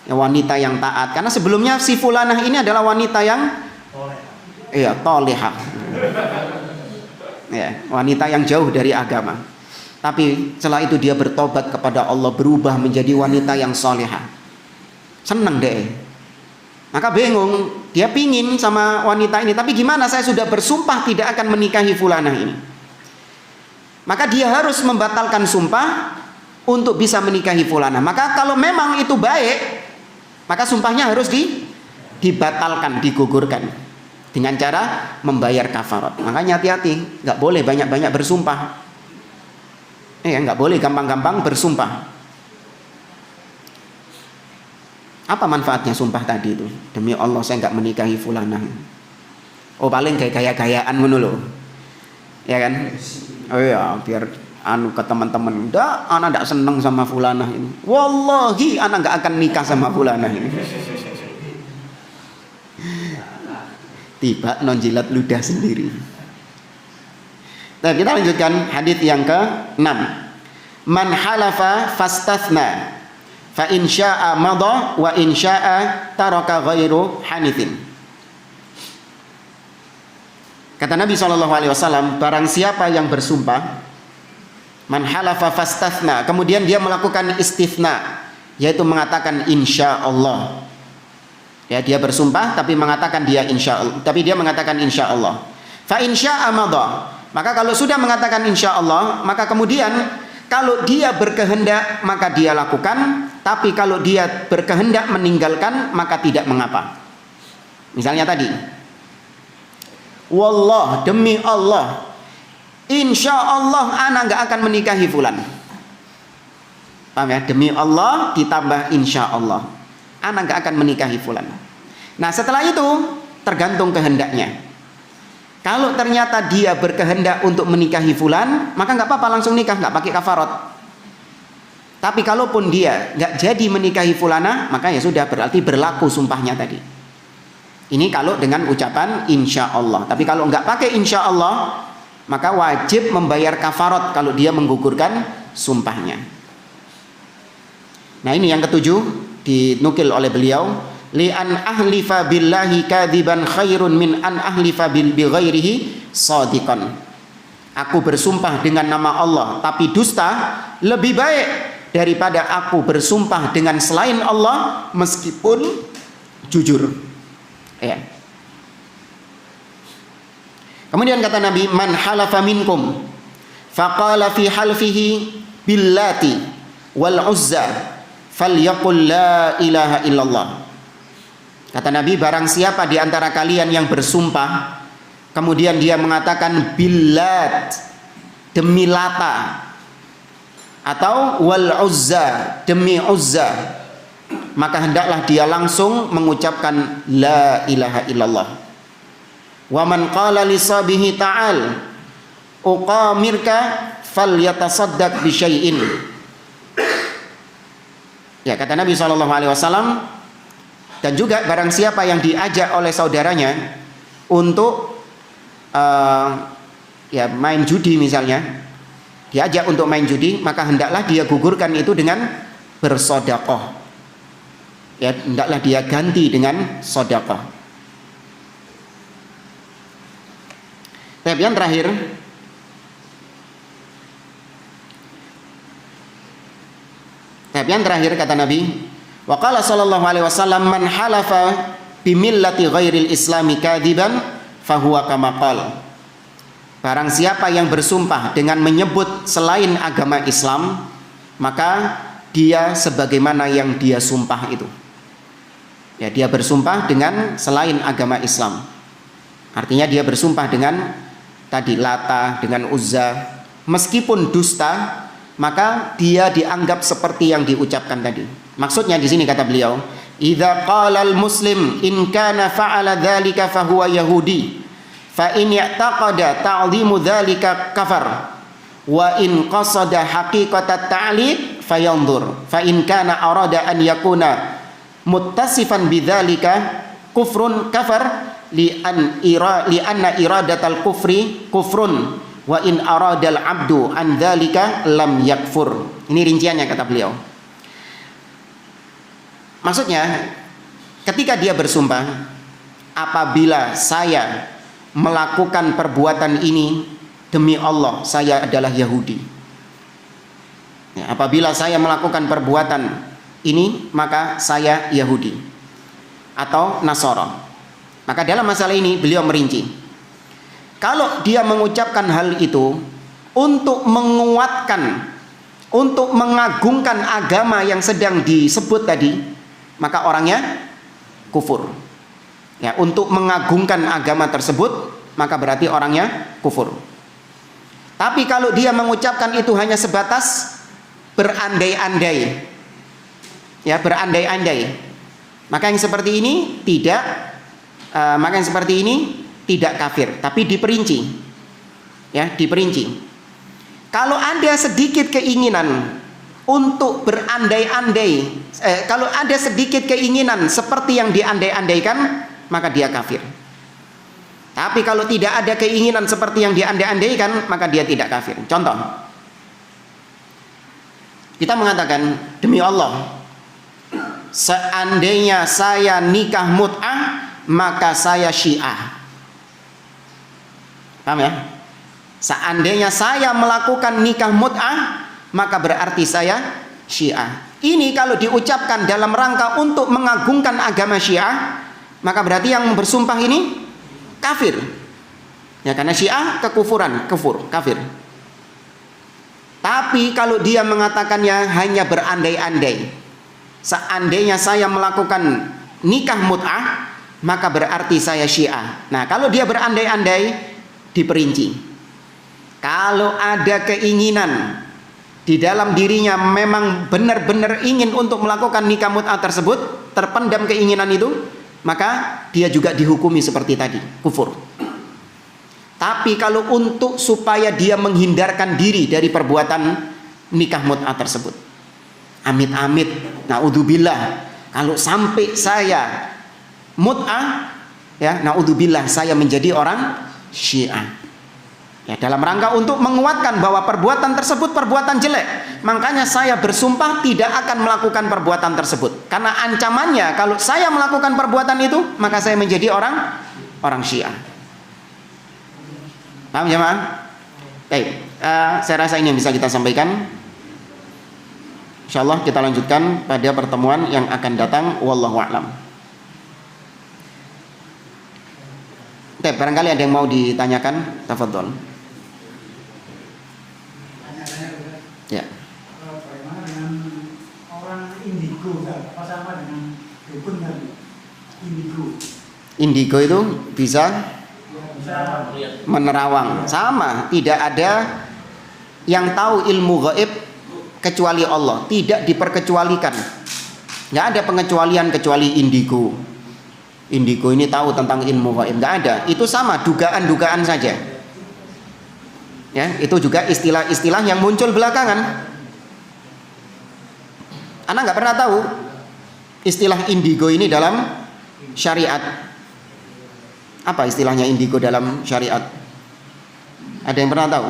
ya, wanita yang taat. Karena sebelumnya si fulanah ini adalah wanita yang tolehah. Ya, wanita yang jauh dari agama. Tapi setelah itu dia bertobat kepada Allah, berubah menjadi wanita yang salihah. Seneng deh. Maka bingung, dia pingin sama wanita ini, tapi gimana, saya sudah bersumpah tidak akan menikahi fulanah ini. Maka dia harus membatalkan sumpah untuk bisa menikahi fulanah. Maka kalau memang itu baik, maka sumpahnya harus dibatalkan, digugurkan dengan cara membayar kafarat. Makanya hati-hati, nggak boleh banyak-banyak bersumpah. Nggak boleh gampang-gampang bersumpah. Apa manfaatnya sumpah tadi itu? Demi Allah saya nggak menikahi fulanah. Oh, paling kayak gaya-gayaan menulu, ya kan? Oh ya, biar ke teman-teman, udah anak nggak seneng sama fulanah ini. Wallahi anak nggak akan nikah sama fulanah ini. Tiba non-jilat ludah sendiri. Nah, kita lanjutkan hadis yang ke-6. Man halafa fastathna fa in syaa'a madha wa in syaa'a taraka ghairu hanithin. Kata Nabi SAW, barang siapa yang bersumpah, man halafa fastathna, kemudian dia melakukan istithna, yaitu mengatakan insya Allah. Ya, dia bersumpah tapi mengatakan dia mengatakan insya Allah. Fa insya amadha, maka kalau sudah mengatakan insya Allah, maka kemudian kalau dia berkehendak maka dia lakukan, tapi kalau dia berkehendak meninggalkan maka tidak mengapa. Misalnya tadi, wallah, demi Allah, insya Allah anak nggak akan menikahi fulan. Paham ya? Demi Allah ditambah insya Allah, anak nggak akan menikahi fulan. Nah, setelah itu tergantung kehendaknya. Kalau ternyata dia berkehendak untuk menikahi fulan, maka nggak apa-apa, langsung nikah, nggak pakai kafarat. Tapi kalaupun dia nggak jadi menikahi fulana, maka ya sudah, berarti berlaku sumpahnya tadi. Ini kalau dengan ucapan insya Allah. Tapi kalau nggak pakai insya Allah, maka wajib membayar kafarat kalau dia menggugurkan sumpahnya. Nah, ini yang ketujuh, dinukil oleh beliau, li an ahlifa billahi kadiban khairun min an ahlifa bi ghairihi shadiqan. Aku bersumpah dengan nama Allah tapi dusta lebih baik daripada aku bersumpah dengan selain Allah meskipun jujur. Ya. Kemudian kata Nabi, man halafa minkum faqala fi halfihi billati wal uzza falyaqul la ilaha illallah. Kata Nabi, barang siapa di antara kalian yang bersumpah kemudian dia mengatakan billat, demi Lata, atau wal uzza, demi Uzza, maka hendaklah dia langsung mengucapkan la ilaha illallah. Wa man qala li sabihi ta'al uqamirka falyatasaddaq bi syai'in. Ya, kata Nabi SAW, dan juga barang siapa yang diajak oleh saudaranya untuk main judi misalnya, diajak untuk main judi, maka hendaklah dia gugurkan itu dengan bersedekah. Ya, hendaklah dia ganti dengan sedekah. Yang terakhir, kata Nabi, wa qala sallallahu alaihi wasallam, man halafa bi millati ghairil islami kadiban fahuwa kama qala. Barang siapa yang bersumpah dengan menyebut selain agama Islam, maka dia sebagaimana yang dia sumpah itu. Ya, dia bersumpah dengan selain agama Islam. Artinya dia bersumpah dengan tadi Lata, dengan Uzza, meskipun dusta, maka dia dianggap seperti yang diucapkan tadi. Maksudnya di sini kata beliau, idza qala al muslim in kana fa'ala dzalika fa huwa yahudi fa in ya'taqada ta'dhimu dzalika kafar wa in qasada haqiqatat ta'liq fayanzur fa in kana arada an yakuna muttasifan bidzalika kufrun kafar li anna iradatal kufri kufrun wa in aradal abdu an dzalika lam yakfur. Ini rinciannya kata beliau. Maksudnya ketika dia bersumpah, apabila saya melakukan perbuatan ini demi Allah, saya adalah Yahudi. Ya, apabila saya melakukan perbuatan ini, maka saya Yahudi atau Nasara. Maka dalam masalah ini beliau merinci. Kalau dia mengucapkan hal itu untuk menguatkan, untuk mengagungkan agama yang sedang disebut tadi, maka orangnya kufur. Ya, untuk mengagungkan agama tersebut, maka berarti orangnya kufur. Tapi kalau dia mengucapkan itu hanya sebatas berandai-andai, ya berandai-andai, maka yang seperti ini tidak kafir, tapi diperinci, ya diperinci. Kalau ada sedikit keinginan untuk berandai-andai, kalau ada sedikit keinginan seperti yang diandai-andaikan, maka dia kafir. Tapi kalau tidak ada keinginan seperti yang diandai-andaikan, maka dia tidak kafir. Contoh, kita mengatakan, demi Allah, seandainya saya nikah mut'ah, maka saya Syiah. Paham ya? Seandainya saya melakukan nikah mut'ah, maka berarti saya Syiah. Ini kalau diucapkan dalam rangka untuk mengagungkan agama Syiah, maka berarti yang bersumpah ini kafir. Ya, karena Syiah kekufuran, kafir. Tapi kalau dia mengatakannya hanya berandai-andai, seandainya saya melakukan nikah mut'ah, maka berarti saya Syiah. Nah, kalau dia berandai-andai, diperinci. Kalau ada keinginan di dalam dirinya memang benar-benar ingin untuk melakukan nikah mut'ah tersebut, terpendam keinginan itu, maka dia juga dihukumi seperti tadi, kufur. Tapi kalau untuk supaya dia menghindarkan diri dari perbuatan nikah mut'ah tersebut, amit-amit, naudzubillah, kalau sampai saya mut'ah, ya naudzubillah, saya menjadi orang Syiah. Ya, dalam rangka untuk menguatkan bahwa perbuatan tersebut perbuatan jelek, makanya saya bersumpah tidak akan melakukan perbuatan tersebut. Karena ancamannya kalau saya melakukan perbuatan itu, maka saya menjadi orang Syiah. Paham jemaah? Baik, saya rasa ini yang bisa kita sampaikan. Insyaallah kita lanjutkan pada pertemuan yang akan datang. Wallahu a'lam. Oke, barangkali ada yang mau ditanyakan, tafadhol. Ya. Bagaimana dengan orang indigo? Apa sama dengan dukun tadi? Indigo. Indigo itu bisa menerawang. Sama, tidak ada yang tahu ilmu gaib kecuali Allah. Tidak diperkecualikan. Nggak ada pengecualian kecuali indigo. Indigo ini tahu tentang ilmu gaib, nggak ada. Itu sama, dugaan-dugaan saja. Ya, itu juga istilah-istilah yang muncul belakangan. Anak nggak pernah tahu istilah indigo ini dalam syariat. Apa istilahnya indigo dalam syariat? Ada yang pernah tahu?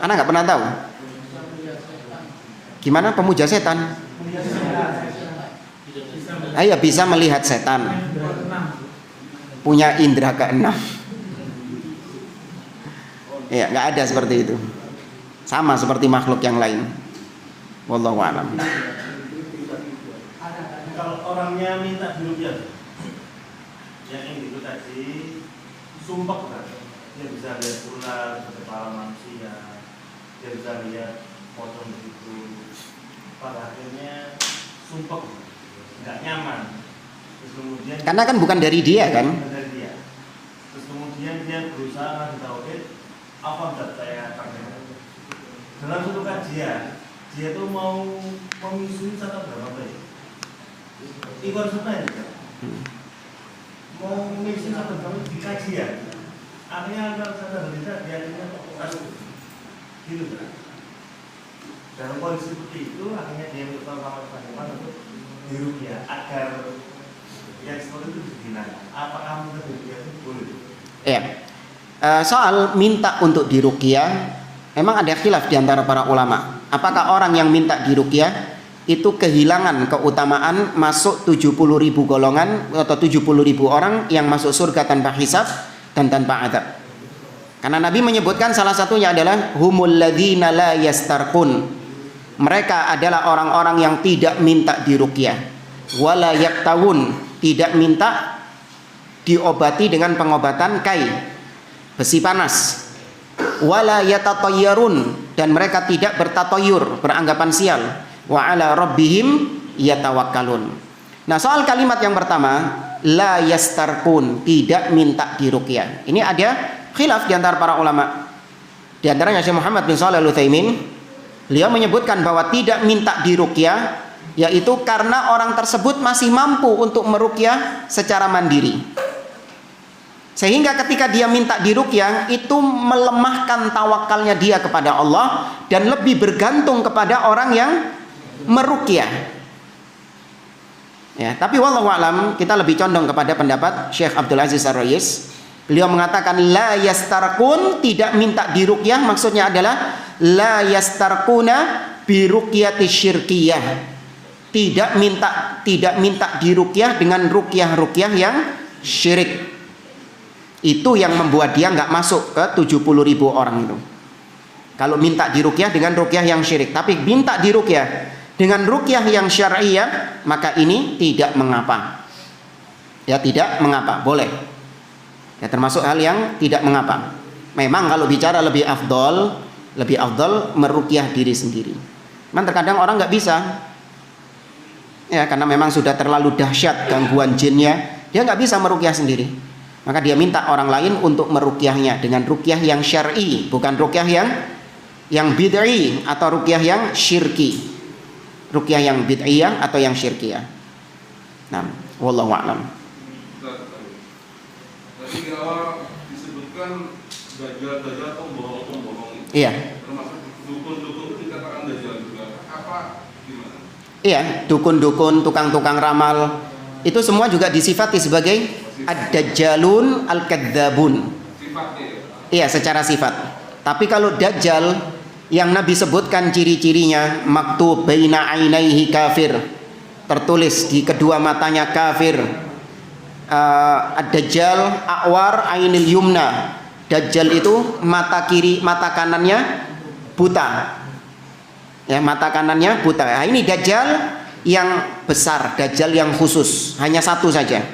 Anak nggak pernah tahu. Gimana pemuja setan? Iya, bisa melihat setan. Punya indera keenam. Ya, nggak ada seperti itu. Sama seperti makhluk yang lain. Wallahu a'lam. Kalau orangnya minta diruqyah, yang indigo tadi sumpah kan? Dia bisa lihat ular, kepala manusia, dia bisa lihat pocong begitu. Pada akhirnya sumpah, nggak nyaman. Terus kemudian Karena kan bukan dari dia kan? Dari dia. Terus kemudian dia berusaha tauhid. Apa yang saya pakai dalam suatu kajian, dia tuh mau memisui satu berapa baik Iwan Sunai mau memisui satu berapa di kajian Artinya antara sadar dan tidak dia akhirnya aduh gitu kan. Dalam kondisi seperti itu akhirnya dia minta sama teman-teman untuk diruqyah agar yang seperti itu dihilangkan. Apakah minta diruqyah itu boleh? Ya. Soal minta untuk diruqyah, memang ada khilaf di antara para ulama. Apakah orang yang minta diruqyah itu kehilangan keutamaan masuk 70.000 golongan atau 70.000 orang yang masuk surga tanpa hisab dan tanpa adab? Karena Nabi menyebutkan salah satunya adalah humul ladzina la yastarqun. Mereka adalah orang-orang yang tidak minta diruqyah, wala yaktawun, tidak minta diobati dengan pengobatan kai, besi panas, wala yatatayyarun, dan mereka tidak bertatoyur, beranggapan sial, wa ala rabbihim yatawakkalun. Nah, soal kalimat yang pertama, la yastarqun, tidak minta diruqyah, ini ada khilaf di antara para ulama. Di antaranya Syekh Muhammad bin Shalih Al-Utsaimin, beliau menyebutkan bahwa tidak minta diruqyah yaitu karena orang tersebut masih mampu untuk meruqyah secara mandiri. Sehingga ketika dia minta diruqyah itu melemahkan tawakalnya dia kepada Allah dan lebih bergantung kepada orang yang meruqyah. Ya, tapi wallahu a'lam kita lebih condong kepada pendapat Syekh Abdul Aziz Ar-Rayis. Beliau mengatakan la yastarqun, tidak minta diruqyah, maksudnya adalah la yastarquna bi ruqyati syirkiyah. Tidak minta diruqyah dengan ruqyah yang syirik. Itu yang membuat dia nggak masuk ke 70.000 orang itu. Kalau minta diruqyah dengan ruqyah yang syirik, tapi minta diruqyah dengan ruqyah yang syar'iyah, maka ini tidak mengapa. Ya, tidak mengapa, boleh. Ya, termasuk hal yang tidak mengapa. Memang kalau bicara lebih afdol meruqyah diri sendiri. Memang terkadang orang nggak bisa. Ya, karena memang sudah terlalu dahsyat gangguan jinnya, dia nggak bisa meruqyah sendiri. Maka dia minta orang lain untuk meruqyahnya dengan ruqyah yang syar'i, bukan ruqyah yang bid'i atau ruqyah yang syirki. Ruqyah yang bid'iyah atau yang syirkiyah. Nah, wallahu a'lam. Tadi di awal disebutkan dajjal pembohong. Iya. Termasuk dukun-dukun itu dikatakan dajjal juga. Apa gimana? Iya, dukun-dukun, tukang-tukang ramal, itu semua juga disifati sebagai ad-dajjalun al-kadzabun. Sifatnya. Iya, secara sifat. Tapi kalau dajjal yang Nabi sebutkan ciri-cirinya, maktub baina ainaihi kafir, tertulis di kedua matanya kafir. Ad-dajjal a'war ainil yumna. Dajjal itu mata kiri, mata kanannya buta. Ya, mata kanannya buta. Nah, ini dajjal yang besar, dajjal yang khusus, hanya satu saja.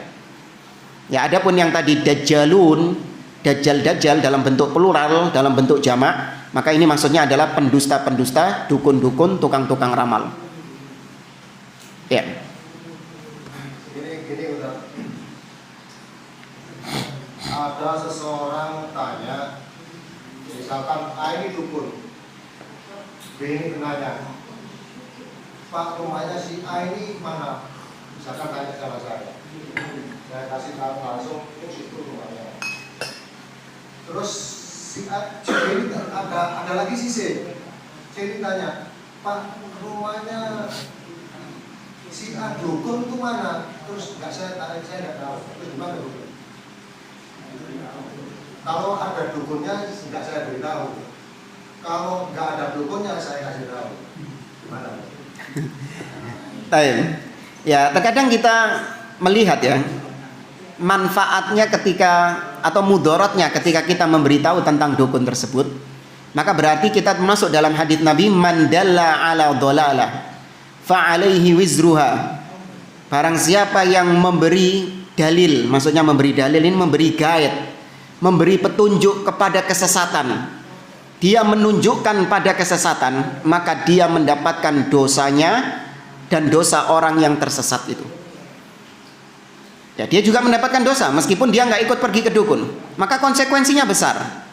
Ya, adapun yang tadi dajjalun, dajjal dalam bentuk plural, dalam bentuk jamak, maka ini maksudnya adalah pendusta-pendusta, dukun-dukun, tukang-tukang ramal. Ya. Gini udah. Ada seseorang tanya, misalkan A ini dukun, B ini penanya, Pak, rumahnya si A ini mana? Misalkan tanya sama saya kasih tahu langsung itu situ rumahnya. Terus si A, ini ada lagi si C ini tanya, Pak, rumahnya si A dukun itu mana? Terus saya nggak tahu. Terus gimana dukun? Kalau ada dukunnya nggak saya beritahu. Kalau nggak ada dukunnya saya kasih tahu. Gimana? Ya, terkadang kita melihat ya manfaatnya ketika atau mudorotnya ketika kita memberitahu tentang dukun tersebut, maka berarti kita masuk dalam hadits Nabi, man dalla ala dhalalah fa alaihi wizruha. Barang siapa yang memberi dalil, maksudnya memberi dalil ini memberi guide, memberi petunjuk kepada kesesatan, dia menunjukkan pada kesesatan, maka dia mendapatkan dosanya dan dosa orang yang tersesat itu. Ya, dia juga mendapatkan dosa meskipun dia nggak ikut pergi ke dukun, maka konsekuensinya besar.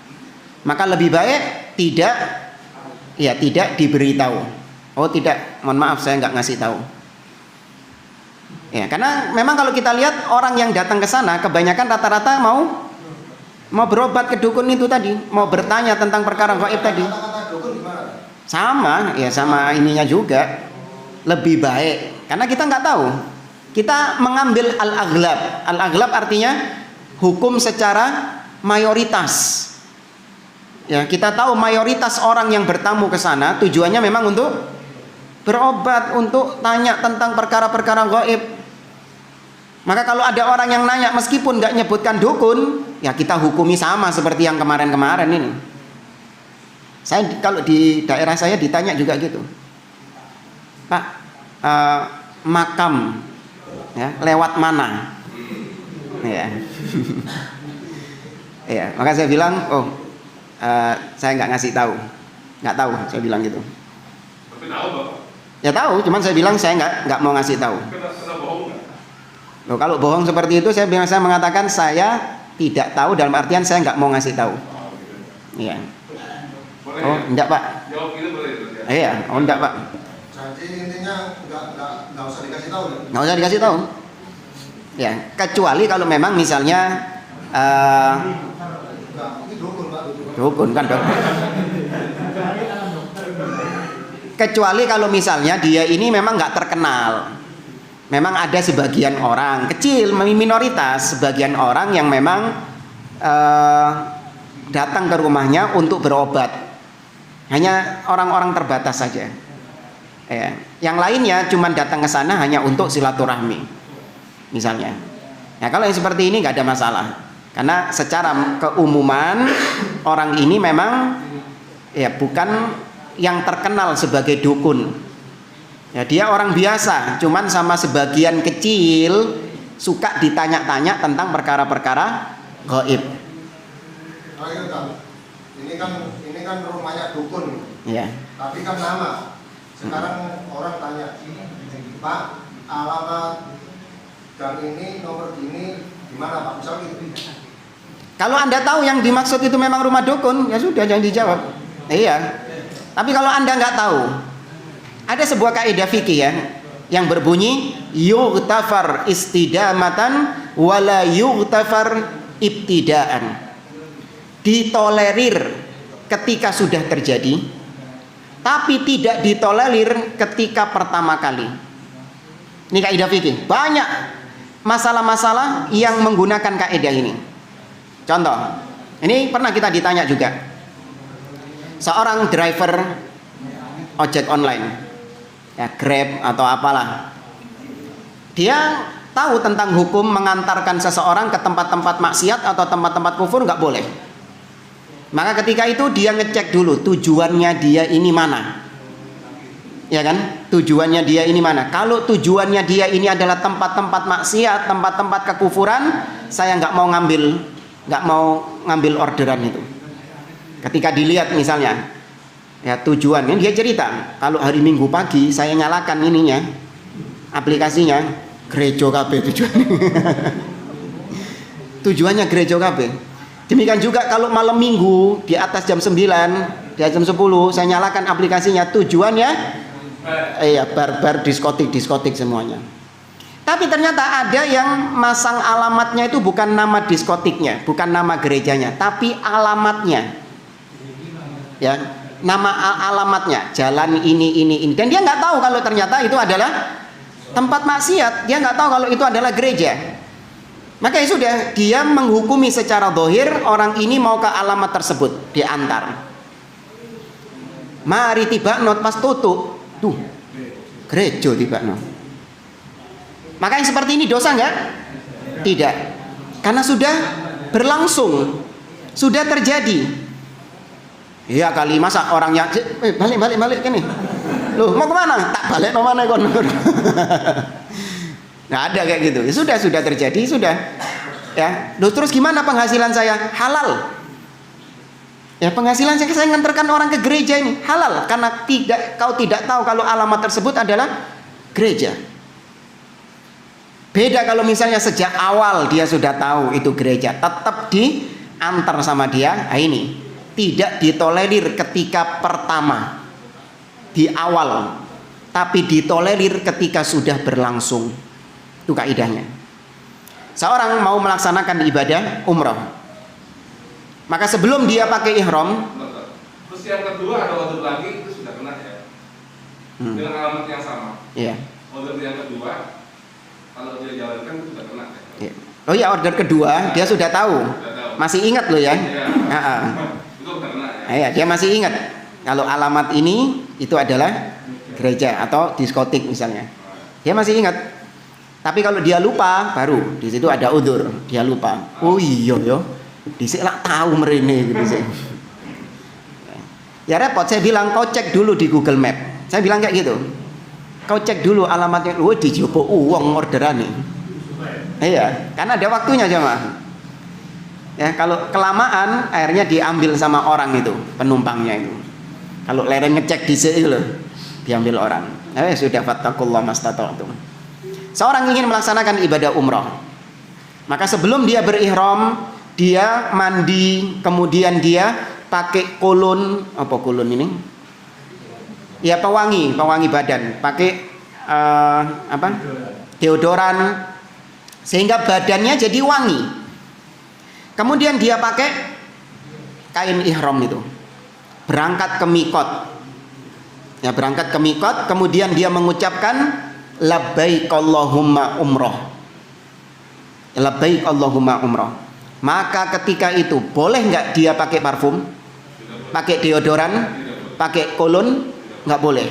Maka lebih baik tidak diberitahu. Oh tidak, mohon maaf saya nggak ngasih tahu. Ya, karena memang kalau kita lihat orang yang datang ke sana kebanyakan rata-rata mau berobat ke dukun itu tadi, mau bertanya tentang perkara gaib tadi. Kata-kata dukun gimana? Sama, ya sama ininya juga. Lebih baik, karena kita nggak tahu. Kita mengambil al-aghlab. Al-aghlab artinya hukum secara mayoritas. Ya, kita tahu mayoritas orang yang bertamu ke sana tujuannya memang untuk berobat, untuk tanya tentang perkara-perkara gaib. Maka kalau ada orang yang nanya meskipun nggak nyebutkan dukun, ya kita hukumi sama seperti yang kemarin-kemarin ini. Saya kalau di daerah saya ditanya juga gitu, Pak, makam ya lewat mana? Ya, ya. Maka saya bilang, oh, saya nggak ngasih tahu, nggak tahu. Saya bilang gitu. Tapi tahu Bapak. Ya tahu, cuman saya bilang saya nggak mau ngasih tahu. Kena bohong nggak? Loh, kalau bohong seperti itu saya mengatakan saya tidak tahu dalam artian saya nggak mau ngasih tahu. Iya. Boleh Oh, ya? enggak Pak. Jawab gitu boleh ya? Iya, oh enggak Pak. Jadi intinya nggak usah dikasih tahu ya? Nggak usah dikasih tahu. Ya, kecuali kalau memang misalnya Enggak, ini dukun Pak. dukun kan dok. Kecuali kalau misalnya dia ini memang nggak terkenal. Memang ada sebagian orang kecil, minoritas, sebagian orang yang memang datang ke rumahnya untuk berobat. Hanya orang-orang terbatas saja. Ya. Yang lainnya cuma datang ke sana hanya untuk silaturahmi, misalnya. Ya, kalau yang seperti ini nggak ada masalah, karena secara keumuman orang ini memang ya bukan yang terkenal sebagai dukun. Ya, dia orang biasa, cuman sama sebagian kecil suka ditanya-tanya tentang perkara-perkara gaib. Terakhir Kang, ini kan rumahnya dukun, Ya. tapi kan nama. Sekarang orang tanya, Pak, alamat gang ini, nomor gini, gimana Pak? Misal gitu. Kalau Anda tahu yang dimaksud itu memang rumah dukun, ya sudah jangan dijawab. Iya. Tapi kalau Anda nggak tahu, ada sebuah kaidah fikih ya yang berbunyi yughtafar istidamatan wala yughtafar ibtidaan. Ditolerir ketika sudah terjadi, tapi tidak ditolerir ketika pertama kali. Ini kaidah fikih. Banyak masalah-masalah yang menggunakan kaidah ini. Contoh, ini pernah kita ditanya juga. Seorang driver ojek online, ya Grab atau apalah, dia tahu tentang hukum mengantarkan seseorang ke tempat-tempat maksiat atau tempat-tempat kufur nggak boleh. Maka ketika itu dia ngecek dulu tujuannya dia ini mana, ya kan? Tujuannya dia ini mana? Kalau tujuannya dia ini adalah tempat-tempat maksiat, tempat-tempat kekufuran, saya nggak mau ngambil orderan itu. Ketika dilihat misalnya, ya tujuannya dia cerita, kalau hari Minggu pagi saya nyalakan ininya, aplikasinya gereja KB tujuannya. Tujuannya gereja KB. Demikian juga kalau malam Minggu di atas jam 9, di jam 10 saya nyalakan aplikasinya, tujuannya bar-bar, diskotik semuanya. Tapi ternyata ada yang masang alamatnya itu bukan nama diskotiknya, bukan nama gerejanya, tapi alamatnya. Ya, nama alamatnya, jalan ini, dan dia nggak tahu kalau ternyata itu adalah tempat maksiat, dia nggak tahu kalau itu adalah gereja. Maka ya sudah, dia menghukumi secara zahir orang ini mau ke alamat tersebut, diantar. Mari tiba not pas tutup, tuh gereja tiba not. Maka yang seperti ini dosa nggak? Tidak, karena sudah berlangsung, sudah terjadi. Iya kali, masa orangnya balik kan nih. Loh, mau kemana? Tak balik kemana kon? Nggak ada kayak gitu. Ya sudah terjadi, sudah. Ya, loh, terus gimana penghasilan saya? Halal. Ya, penghasilan saya nganterkan orang ke gereja ini halal karena kau tidak tahu kalau alamat tersebut adalah gereja. Beda kalau misalnya sejak awal dia sudah tahu itu gereja, tetap diantar sama dia. Nah, ini tidak ditolerir ketika pertama di awal, tapi ditolerir ketika sudah berlangsung. Itu kaidahnya. Seorang mau melaksanakan ibadah umrah, Maka sebelum dia pakai ihram, Terus yang kedua ada udhur lagi, itu sudah kena ya. Dengan alamat yang sama. iya. Udhur yang kedua, kalau dia jalankan itu sudah kena ya. Iya. Oh ya, order kedua dia sudah tahu. Sudah tahu. Masih ingat loh ya. Iya. Itu sudah kena ya. Iya, dia masih ingat. Kalau alamat ini itu adalah gereja atau diskotik misalnya. Dia masih ingat. Tapi kalau dia lupa, baru di situ ada udzur. Dia lupa. Oh iya yo. Dhisik lak tahu mrene gitu sih. Ya repot, saya bilang kau cek dulu di Google Map. Saya bilang kayak gitu. Kau cek dulu alamatnya. Wah, dijopo uang orderane. Iya, karena ada waktunya jemaah. Ya, kalau kelamaan akhirnya diambil sama orang itu, penumpangnya itu. Kalau lereng ngecek di situ loh, diambil orang. Sudah fattakullah mastata'tum. Seorang ingin melaksanakan ibadah umroh, maka sebelum dia berihram, dia mandi, kemudian dia pakai kolon, apa kolon ini? Ya pewangi badan, pakai deodoran, sehingga badannya jadi wangi. Kemudian dia pakai kain ihram itu, berangkat ke mikot. Ya, berangkat ke mikot, kemudian dia mengucapkan labbaik Allahumma umroh. Labbaik Allahumma umroh. Maka ketika itu boleh nggak dia pakai parfum, pakai deodoran, pakai kolon? Nggak boleh.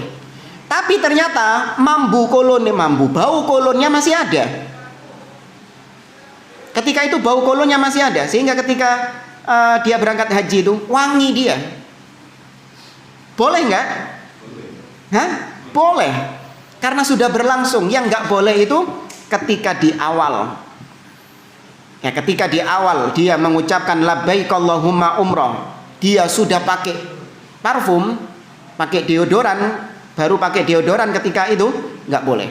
Tapi ternyata bau kolonnya masih ada. Ketika itu bau kolonnya masih ada, sehingga ketika dia berangkat haji itu wangi dia. Boleh nggak? Hah? Boleh. Karena sudah berlangsung. Yang nggak boleh itu ketika di awal. Ya, ketika di awal dia mengucapkan labbaik Allahumma umroh, dia sudah pakai parfum, pakai deodoran, baru pakai deodoran ketika itu nggak boleh.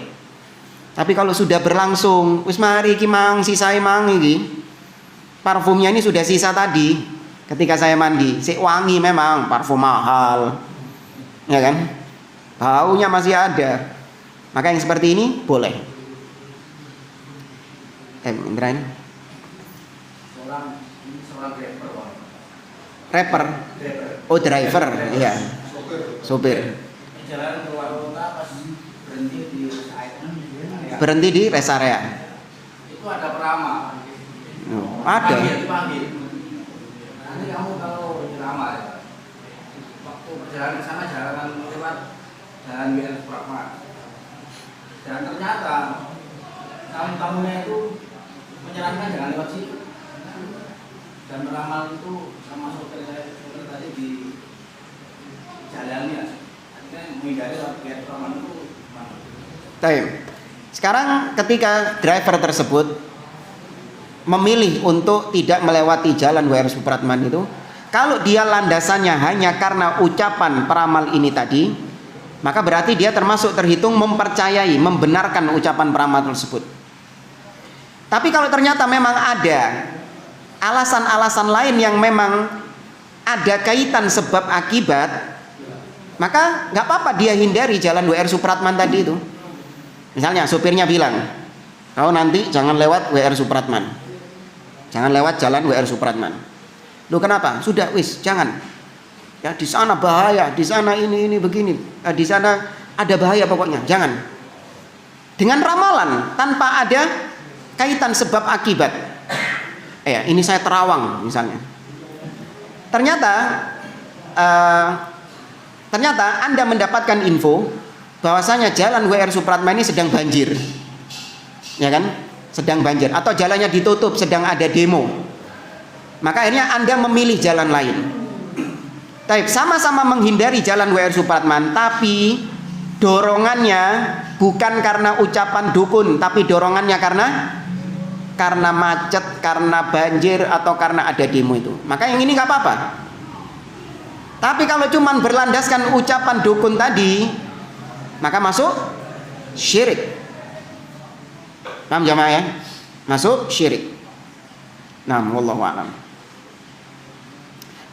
Tapi kalau sudah berlangsung, wis mari iki mang sisae mang iki. Parfumnya ini sudah sisa tadi ketika saya mandi. Sik wangi memang, parfum mahal. Ya kan? Baunya masih ada. Maka yang seperti ini boleh. Indrain. Seorang driver. Rapper. Oh, driver. Iya. Sopir. Jalan keluar kota pas berhenti di Berhenti di rest area. itu ada peramal. Oh, ada. Dipanggil. Nanti kamu kalau diramal, waktu perjalanan ke sana jalanan lewat jalan WR Supratman. Dan ternyata tamu-tamunya itu menyarankan jangan lewat situ. Dan meramal itu sama sopir tadi di jalannya. Artinya menghindari lewat WR Supratman itu gimana? Taim. Sekarang ketika driver tersebut memilih untuk tidak melewati jalan WR Supratman itu, kalau dia landasannya hanya karena ucapan peramal ini tadi, maka berarti dia termasuk terhitung mempercayai, membenarkan ucapan peramal tersebut. Tapi kalau ternyata memang ada alasan-alasan lain yang memang ada kaitan sebab akibat, maka nggak apa-apa dia hindari jalan WR Supratman tadi itu. Misalnya sopirnya bilang, kau nanti jangan lewat WR Supratman, jangan lewat jalan WR Supratman. Loh kenapa? Sudah wis jangan. Ya di sana bahaya, di sana ini begini, di sana ada bahaya pokoknya, jangan. Dengan ramalan tanpa ada kaitan sebab akibat. Ini saya terawang misalnya. Ternyata Anda mendapatkan info bahwasanya jalan WR Supratman ini sedang banjir, ya kan? Sedang banjir, atau jalannya ditutup, sedang ada demo. Maka akhirnya Anda memilih jalan lain. Baik, sama-sama menghindari jalan WR Supratman, tapi dorongannya bukan karena ucapan dukun, tapi dorongannya karena macet, karena banjir, atau karena ada demo itu. Maka yang ini nggak apa-apa. Tapi kalau cuman berlandaskan ucapan dukun tadi, maka masuk syirik. Paham jamaah ya? Masuk syirik. Nah, wallahu a'lam.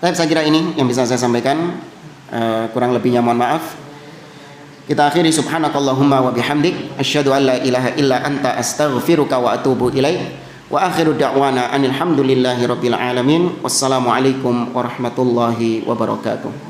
Baik, saya kira ini yang bisa saya sampaikan. Kurang lebihnya mohon maaf. Kita akhiri subhanakallahumma wa bihamdik asyhadu an la ilaha illa anta astaghfiruka wa atubu ilaik. Wa akhiru da'wana anil hamdulillahi rabbil alamin. Wassalamualaikum warahmatullahi wabarakatuh.